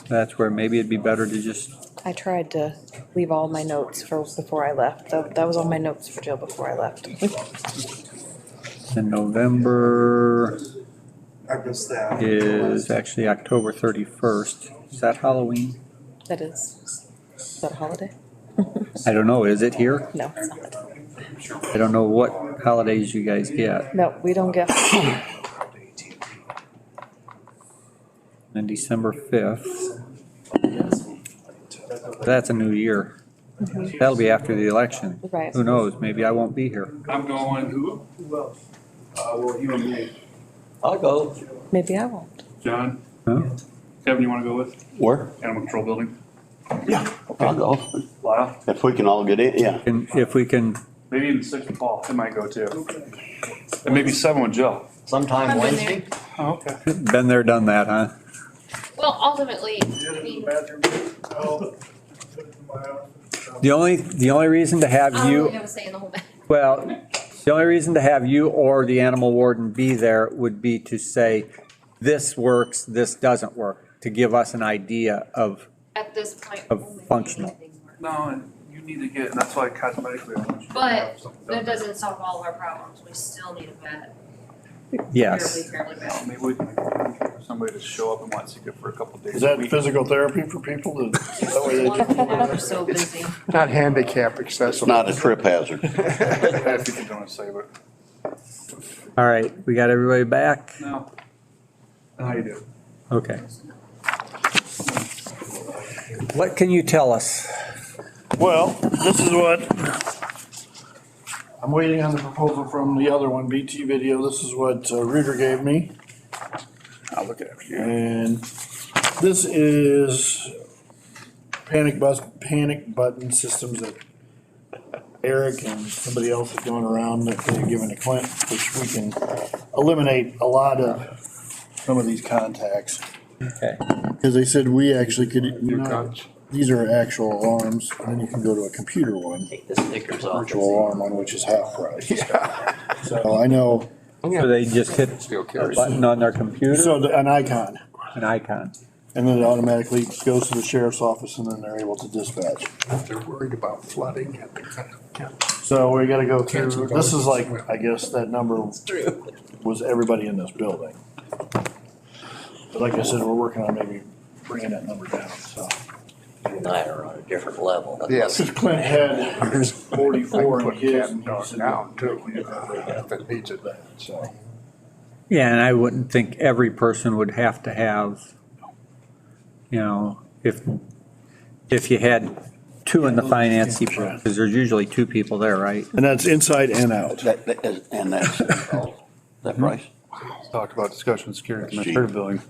That's where maybe it'd be better to just, I tried to leave all my notes for before I left. That was all my notes for Jill before I left. in November I missed that. is actually October 31st. Is that Halloween? That is that a holiday? I don't know, is it here? No, it's not. I don't know what holidays you guys get. No, we don't get, And December 5th. That's a new year. That'll be after the election. right. Who knows, maybe I won't be here. I'm going, who? Well, you and me. I'll go. Maybe I won't. John, Huh? Kevin, you want to go with Where? Animal Control Building? I'll go. Lyle? If we can all get in, yeah. And if we can, Maybe even 6 with Paul. It might go too. And maybe 7 with Jill. Sometime I've been Wednesday. Oh, okay. been there, done that, huh? Well, ultimately, I mean, The only reason to have I don't really you, have a say in the whole matter. well, the only reason to have you or the animal warden be there would be to say, this works, this doesn't work, to give us an idea of, At this point. Of only functional. anything works. No, and you need to get, and that's why cosmetically I want you to But have something that done. doesn't solve all of our problems. We still need a vet. yes. Fairly bad. Maybe we can get somebody to show up and want to see it for a couple of days. Is a that week. physical therapy for people that, is that way they One of them are so busy. Not handicap It's accessible. not a trip hazard. If you can don't say, but All right, we got everybody back? no. How you do? Okay. What can you tell us? Well, this is what, I'm waiting on the proposal from the other one, BT Video. This is what Reuter gave me. I'll look at it. And this is panic button systems that Eric and somebody else has gone around that they've given to Clint, which we can eliminate a lot of some of these contacts. Okay. Because they said we actually could, these are actual alarms, and then you can go to a computer one, Take the stickers off. virtual alarm one, which is half price. So I know, So they just hit a button on their computer, so an icon. an icon. and then it automatically goes to the sheriff's office and then they're able to dispatch. They're worried about flooding at the camp. So we gotta go through, this is like, I guess that number was everybody in this building. But like I said, we're working on maybe bringing that number down, so. You and I are on a different level. Yes. Cause Clint had 44 in Put his. cat and he dog said, down too, if it needs it, so. Yeah, and I wouldn't think every person would have to have, you know, if you had two in the finance department, because there's usually two people there, right? And that's inside and out. And that's, that price? Talked about discussion, security, administrative building.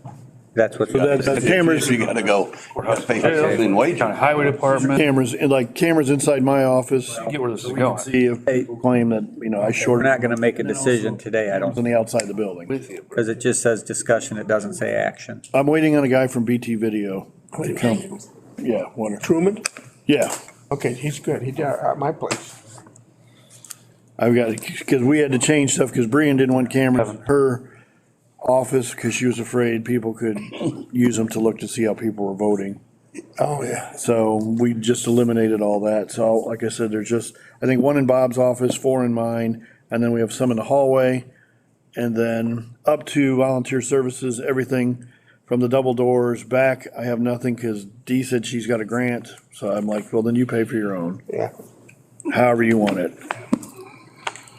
That's what. So that's cameras, You gotta go, gotta pay for in wage. County Highway Department, cameras, and like cameras inside my office. get where this is We can going. see if people claim that, you know, I We're shorted not gonna make a decision today, I don't, on the outside of the building. With you. because it just says discussion, it doesn't say action. I'm waiting on a guy from BT Video to come. Yeah, wonder. Truman? Yeah, Okay, he's good. He's at my place. I've got, because we had to change stuff, because Brian didn't want cameras in her office, because she was afraid people could use them to look to see how people were voting. Oh, yeah. So we just eliminated all that. So like I said, there's just, I think 1 in Bob's office, 4 in mine, and then we have some in the hallway. And then up to volunteer services, everything from the double doors back, I have nothing because Dee said she's got a grant. So I'm like, well, then you pay for your own, Yeah. however you want it.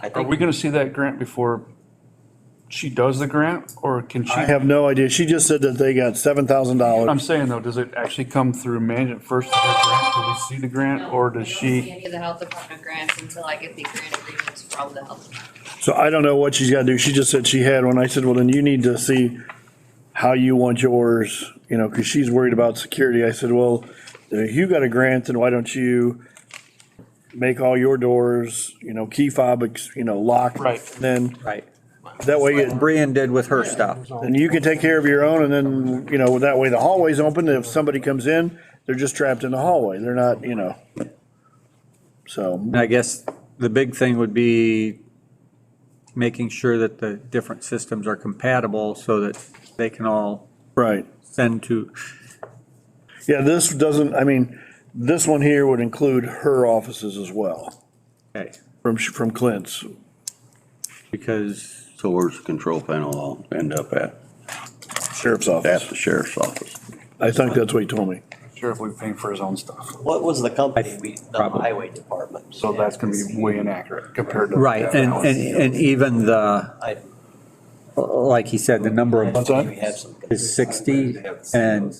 I Are think we gonna see that grant before she does the grant, or can she? I have no idea. She just said that they got I'm $7,000. saying though, does it actually come through management first to get grant? Do we see the grant, or does she? Any of the health department grants until I get the grant agreements from the health department. So I don't know what she's got to do. She just said she had one. I said, well, then you need to see how you want yours, you know, because she's worried about security. I said, well, if you got a grant, then why don't you make all your doors, you know, key fob, you know, locked. Right. Then Right. that way, What Brian did with her stuff. and you can take care of your own, and then, you know, that way the hallway's open. If somebody comes in, they're just trapped in the hallway. They're not, you know. So, And I guess the big thing would be making sure that the different systems are compatible so that they can all right. send to, Yeah, this doesn't, I mean, this one here would include her offices as well, okay, from Clint's. because, So where's the control panel all end up at? Sheriff's At office. the sheriff's office. I think that's what he told me. Sheriff will be paying for his own stuff. what was the company, the Probably. highway department? So that's gonna be way inaccurate compared to. right, and even the, I, like he said, the number of we have some. is 60, and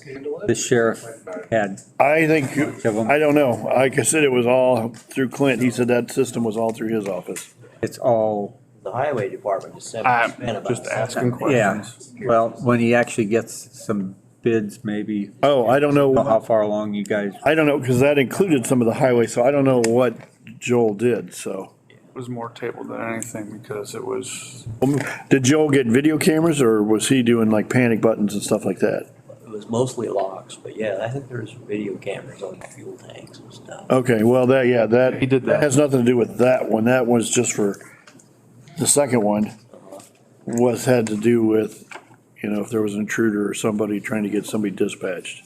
the sheriff had, I think, of them. I don't know. Like I said, it was all through Clint. He said that system was all through his office. it's all, The highway department is spent I'm about. just asking yeah. questions. Well, when he actually gets some bids, maybe, Oh, I don't know. how far along you guys, I don't know, because that included some of the highway, so I don't know what Joel did, so. It was more tabled than anything because it was, Did Joel get video cameras, or was he doing like panic buttons and stuff like that? It was mostly locks, but yeah, I think there's video cameras on the fuel tanks and stuff. Okay, well, that He did that. has nothing to do with that one. That was just for, the second one had to do with, you know, if there was an intruder or somebody trying to get somebody dispatched.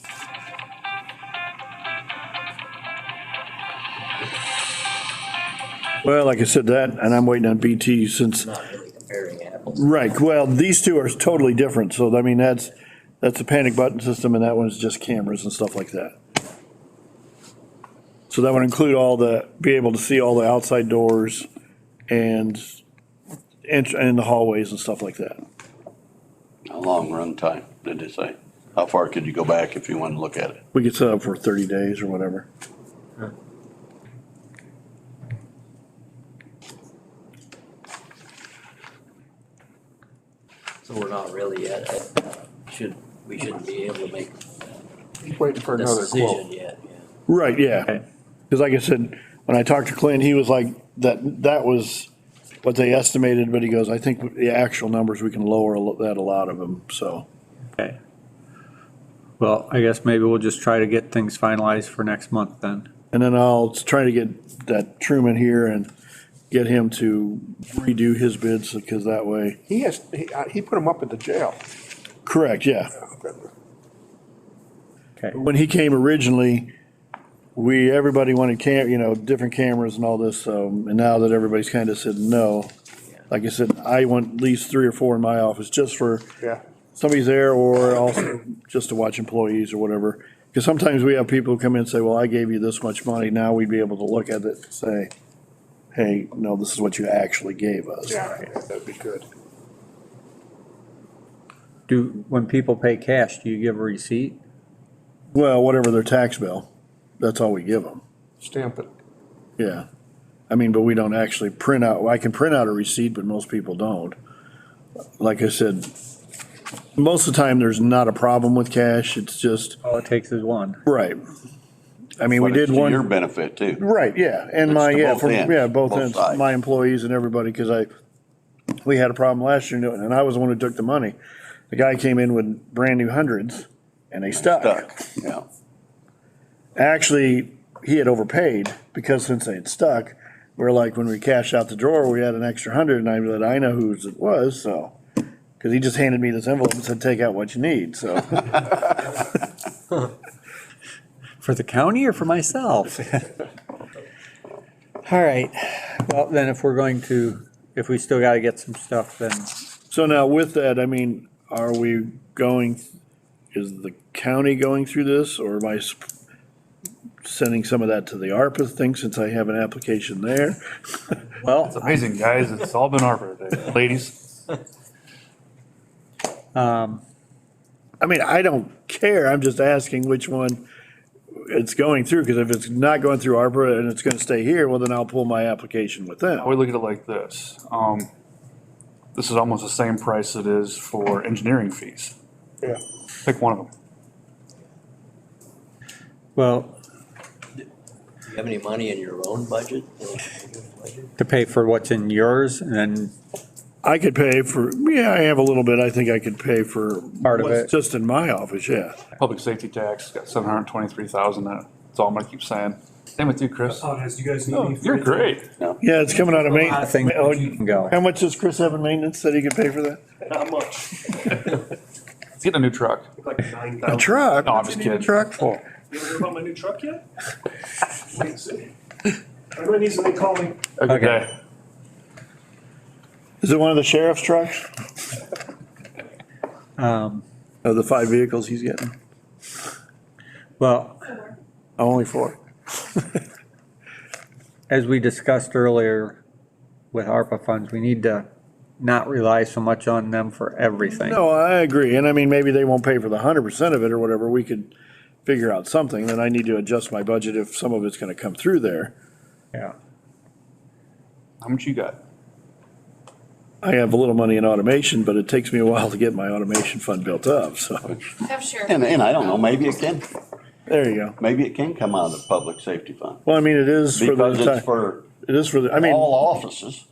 Well, like I said, that, and I'm waiting on BT since, Not really comparing apples. right, well, these two are totally different, so I mean, that's a panic button system, and that one's just cameras and stuff like that. So that would include be able to see all the outside doors and the hallways and stuff like that. How long run time, did they say? How far could you go back if you wanted to look at it? We could set up for 30 days or whatever. So we're not really we shouldn't be able to make He's waiting for this another decision quote. yet, yeah. Right, yeah. Okay. Because like I said, when I talked to Clint, he was like, that was what they estimated, but he goes, I think with the actual numbers, we can lower that a lot of them, so. okay. Well, I guess maybe we'll just try to get things finalized for next month then. And then I'll try to get that Truman here and get him to redo his bids, because that way, He put him up at the jail. correct, yeah. Okay, When he came originally, everybody wanted different cameras and all this, and now that everybody's kind of said no, like I said, I want at least 3 or 4 in my office just for Yeah. somebody's there, or also just to watch employees or whatever. Because sometimes we have people come in and say, well, I gave you this much money, now we'd be able to look at it and say, hey, no, this is what you actually gave us. Yeah, that'd be good. when people pay cash, do you give a receipt? Well, whatever their tax bill, that's all we give them. Stamp it. Yeah. I mean, but we don't actually print out, I can print out a receipt, but most people don't. Like I said, most of the time, there's not a problem with cash, it's just, All it takes is one. right. I mean, we But it's did to one. your benefit too. Right, yeah, and It's my, to yeah, both for, ends, yeah, both both ends, sides. my employees and everybody, because we had a problem last year, and I was the one who took the money. The guy came in with brand new hundreds, and they stuck. Yeah. Actually, he had overpaid, because since they had stuck, we're like, when we cashed out the drawer, we had an extra 100, and I said, I know whose it was, so. Because he just handed me this envelope and said, take out what you need, so. For the county or for myself? All right, well, then if we still gotta get some stuff, then, So now with that, I mean, is the county going through this, or am I sending some of that to the ARPA thing since I have an application there? well, It's amazing, guys. It's all been ARPA, ladies. I mean, I don't care, I'm just asking which one it's going through, because if it's not going through ARPA and it's gonna stay here, well, then I'll pull my application with them. I would look at it like this. This is almost the same price it is for engineering fees. Yeah. Pick one of them. well, Do you have any money in your own budget? to pay for what's in yours, and then I could pay for, yeah, I have a little bit, I think I could pay for. Part of what's it. Just in my office, yeah. Public safety tax, got 723,000 in it. That's all I'm gonna keep saying. Same with you, Chris. Apologize, do you guys need Oh, me? you're great. Yeah, it's coming out of I maintenance. think Oh, you can go. how much does Chris have in maintenance that he could pay for that? Not much, Let's get a new truck. like A 9,000. truck? No, I'm just What's he need a kidding. truck for? You ever hear about my new truck yet? Wait and see. Everybody needs to call me. Okay. Is it one of the sheriff's trucks? Of the 5 vehicles he's getting? Well, Only 4. as we discussed earlier with ARPA funds, we need to not rely so much on them for everything. No, I agree, and I mean, maybe they won't pay for the 100% of it or whatever, we could figure out something, then I need to adjust my budget if some of it's gonna come through there. Yeah, How much you got? I have a little money in automation, but it takes me a while to get my automation fund built up, so, Have sheriff. And I don't know, maybe it can come out of the public safety fund. well, I mean, it is for Because the, it's for it is for the, I mean, all offices.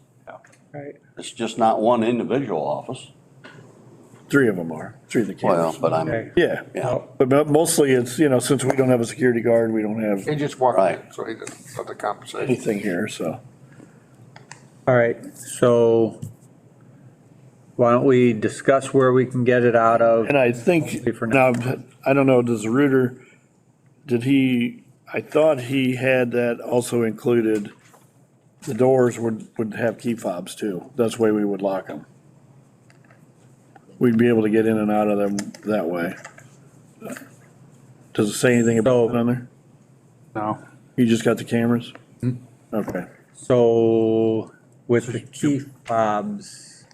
right. It's just not one individual office. 3 of them are, 3 of the Well, cameras. but Okay. Yeah, yeah, but mostly it's, since we don't have a security guard, we don't have He just walked Right. in, so he didn't have the compensation. anything here, so. All right, so why don't we discuss where we can get it out of? And I think, now, I don't know, does Reuter, I thought he had that also included, the doors would have key fobs too. That's the way we would lock them. We'd be able to get in and out of them that way. Does it say anything about it on there? No. You just got the cameras? Okay. So with the key fobs,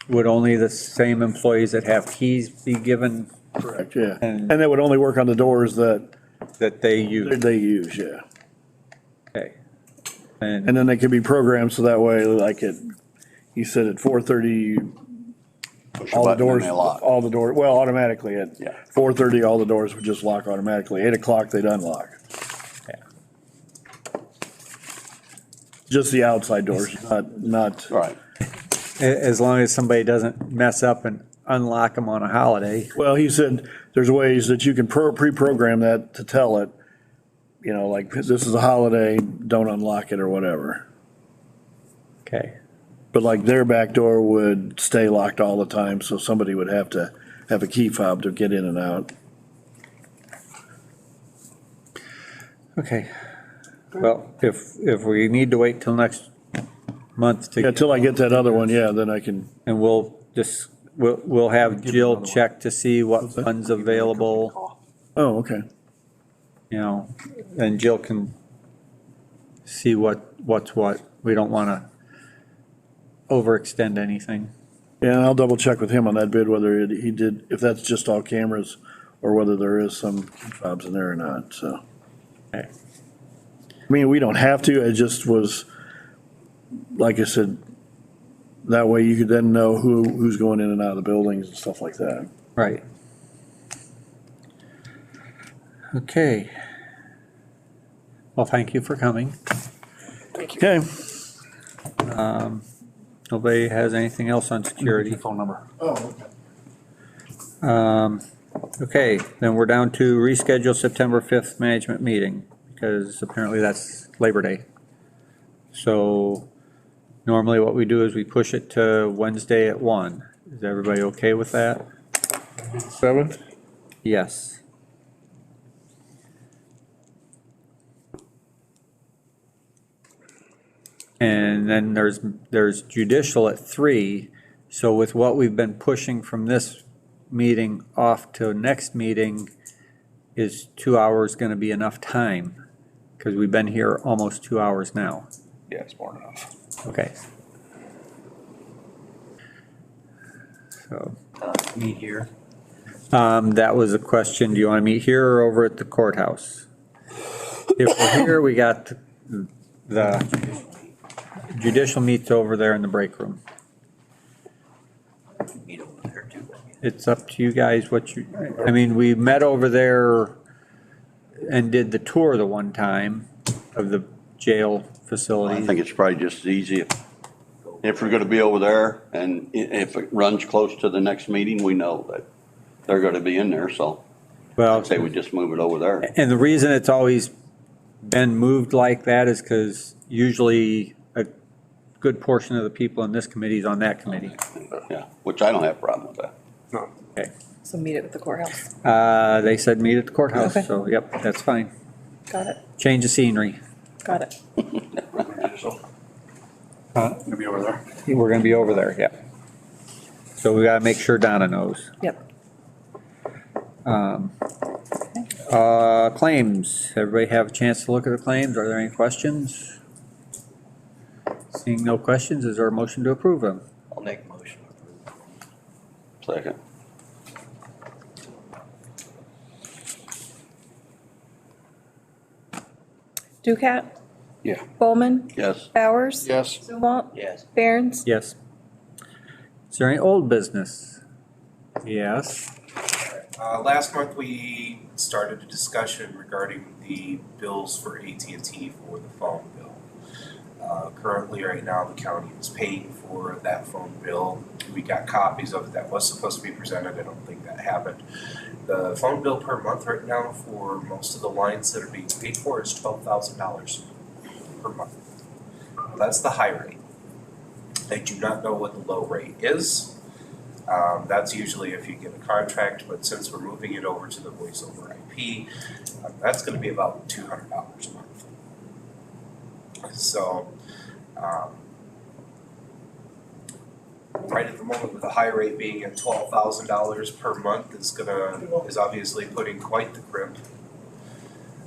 would only the same employees that have keys be given Correct, yeah. And- And that would only work on the doors that that they use? they use, yeah. Okay. And then they can be programmed so that way, like you said at 4:30, push a all the button and doors, they lock. all the doors, well, automatically at Yeah. 4:30, all the doors would just lock automatically. 8 o'clock, they'd unlock. Just the outside doors, not, Right. As long as somebody doesn't mess up and unlock them on a holiday. well, he said there's ways that you can pre-program that to tell it, like this is a holiday, don't unlock it or whatever. Okay. But like their back door would stay locked all the time, so somebody would have to have a key fob to get in and out. Okay. Well, if we need to wait till next month Yeah, to, till I get that other one, yeah, then I can, and we'll have Jill check to see what funds available, oh, okay. you know, and Jill can see what's what. We don't want to overextend anything. Yeah, and I'll double check with him on that bid, whether he did, if that's just all cameras or whether there is some jobs in there or not, so. Okay. I mean, we don't have to, it just was, like I said, that way you could then know who's going in and out of the buildings and stuff like that. Right. Okay. Well, thank you for coming. Okay. Nobody has anything else on security? Phone number. Oh, okay. Okay, then we're down to reschedule September 5th management meeting, because apparently that's Labor Day. So normally what we do is we push it to Wednesday at 1. Is everybody okay with that? 7th? Yes. And then there's judicial at 3. So with what we've been pushing from this meeting off to next meeting, is 2 hours going to be enough time? Because we've been here almost 2 hours now. Yeah, it's more than enough. Okay. So, Meet here. that was a question. Do you want to meet here or over at the courthouse? If we're here, we got the judicial meets over there in the break room. Meet over there too. It's up to you guys I mean, we met over there and did the tour the one time of the jail facility. I think it's probably just as easy if we're gonna be over there, and if it runs close to the next meeting, we know that they're gonna be in there, so Well, I'd say we just move it over there. and the reason it's always been moved like that is because usually a good portion of the people in this committee is on that committee. Yeah, which I don't have a problem with that. No. Okay. So meet it with the courthourse. They said meet at the courthouse, Okay. so yep, that's fine. Got it, Change of scenery. got it. Gonna be over there. We're gonna be over there, yeah. So we gotta make sure Donna knows. Yep. Claims, everybody have a chance to look at the claims? Are there any questions? Seeing no questions, is there a motion to approve them? I'll make a motion. Second. Ducat, Yeah. Bowman, Yes. Bowers. Yes. Zumwalt, Yes. Barron's. Yes. Is there any old business? Yes. Last month, we started a discussion regarding the bills for AT&T for the phone bill. Currently, right now, the county is paying for that phone bill. We got copies of it that was supposed to be presented. I don't think that happened. The phone bill per month right now for most of the lines that are being paid for is $12,000 per month. That's the high rate. I do not know what the low rate is. That's usually if you get a contract, but since we're moving it over to the voice over IP, that's gonna be about $200 a month. So, right at the moment with the high rate being at $12,000 per month is obviously putting quite the crimp.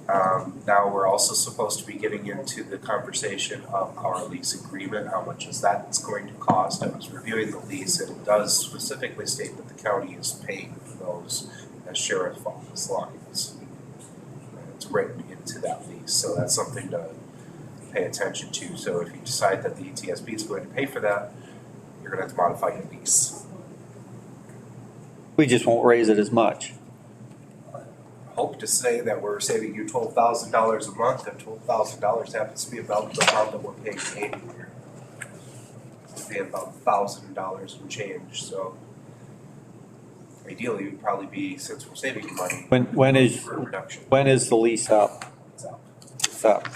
Now we're also supposed to be getting into the conversation of our lease agreement, how much is that's going to cost. I was reviewing the lease and it does specifically state that the county is paying for those as sheriff's office lines. It's written into that lease, so that's something to pay attention to. So if you decide that the ETSB is going to pay for that, you're gonna have to modify your lease. We just won't raise it as much. Hope to say that we're saving you $12,000 a month, and $12,000 happens to be about the amount that we're paying anywhere. It's paying about $1,000 and change, so ideally it would probably be, since we're saving you money. When is For a reduction. the lease up? It's out. It's up.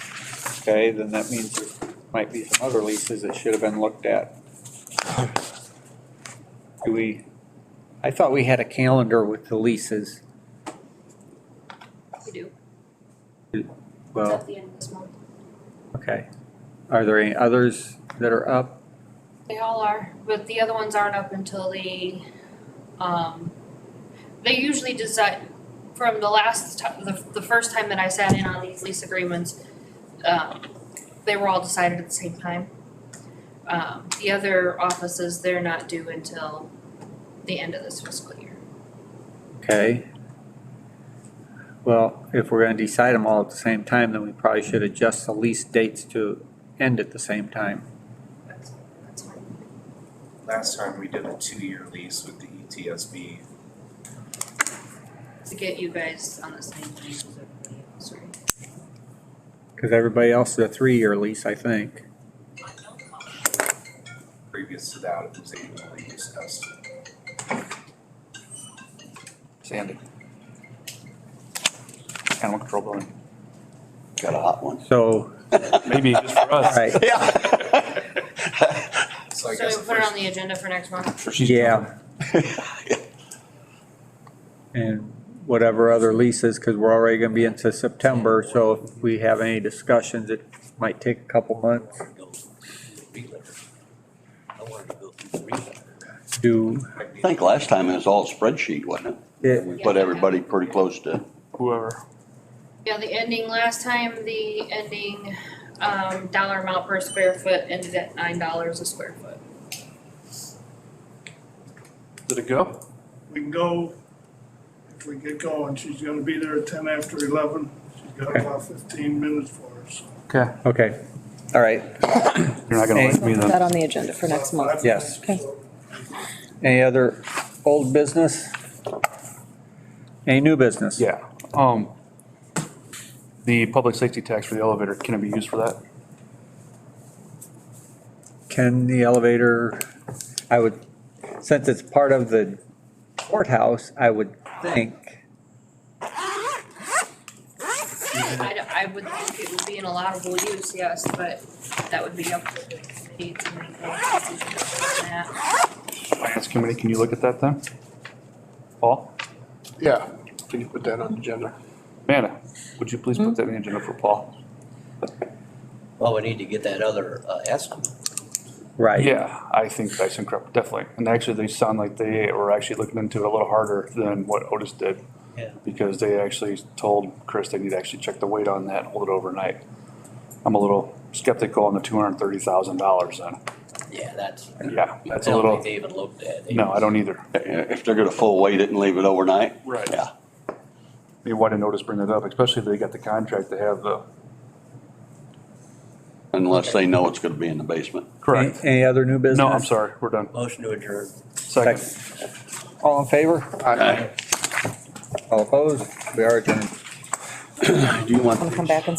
Okay, then that means there might be some other leases that should have been looked at. I thought we had a calendar with the leases. We do. It's Well, at the end of this month. okay. Are there any others that are up? They all are, but the other ones aren't up until they usually decide, from the last time, the first time that I sat in on these lease agreements, they were all decided at the same time. The other offices, they're not due until the end of this fiscal year. Okay. Well, if we're gonna decide them all at the same time, then we probably should adjust the lease dates to end at the same time. That's fine. Last time we did a 2-year lease with the E ETSB. To get you guys on the same page as everybody else, right? Cause everybody else is a 3-year lease, I think. Previous to that, it was annually discussed. Sandy. Animal control building. Got a hot one. So, Maybe just for us. right, Yeah. So I So guess we the put it first, on the agenda for next month. Sure, she's yeah. And whatever other leases, cause we're already gonna be into September, so if we have any discussions, it might take a couple months. I wanted to go through the reload. Do, I think last time it was all spreadsheet, wasn't it? it, We put everybody pretty close to, Whoever. Yeah, the ending, last time, the ending, dollar amount per square foot ended at $9 a square foot. Did it go? We can go, if we get going, she's gonna be there at 10 after 11. She's got Okay. about 15 minutes for us. Okay. okay, all right, You're not gonna like me Put then. that on the agenda for next month. yes. Okay. Any other old business? Any new business? Yeah, the public safety tax for the elevator, can it be used for that? Can the elevator, I would, since it's part of the courthouse, I would think, I would think it would be an allowable use, yes, but that would be up to the committee to make a decision on that. Finance committee, can you look at that then? Paul? Yeah, can you put that on the agenda? Amanda, would you please put that on the agenda for Paul? Well, we need to get that other estimate. right. Yeah, I think ThyssenKrupp, definitely. And actually, they sound like they were actually looking into it a little harder than what Otis did. Yeah. Because they actually told Chris they need to actually check the weight on that and hold it overnight. I'm a little skeptical on the $230,000 then. Yeah, that's. Yeah, that's a I don't little, think they even looked at it. no, I don't either. if they're gonna full weight it and leave it overnight. Right. Yeah. I mean, why didn't Otis bring that up, especially if they got the contract to have the. Unless they know it's gonna be in the basement. Correct. Any other new business? No, I'm sorry, we're done. Motion to adjourn. Second. All in favor? Aye. All opposed? We are adjourned. Do you want? Want to come back and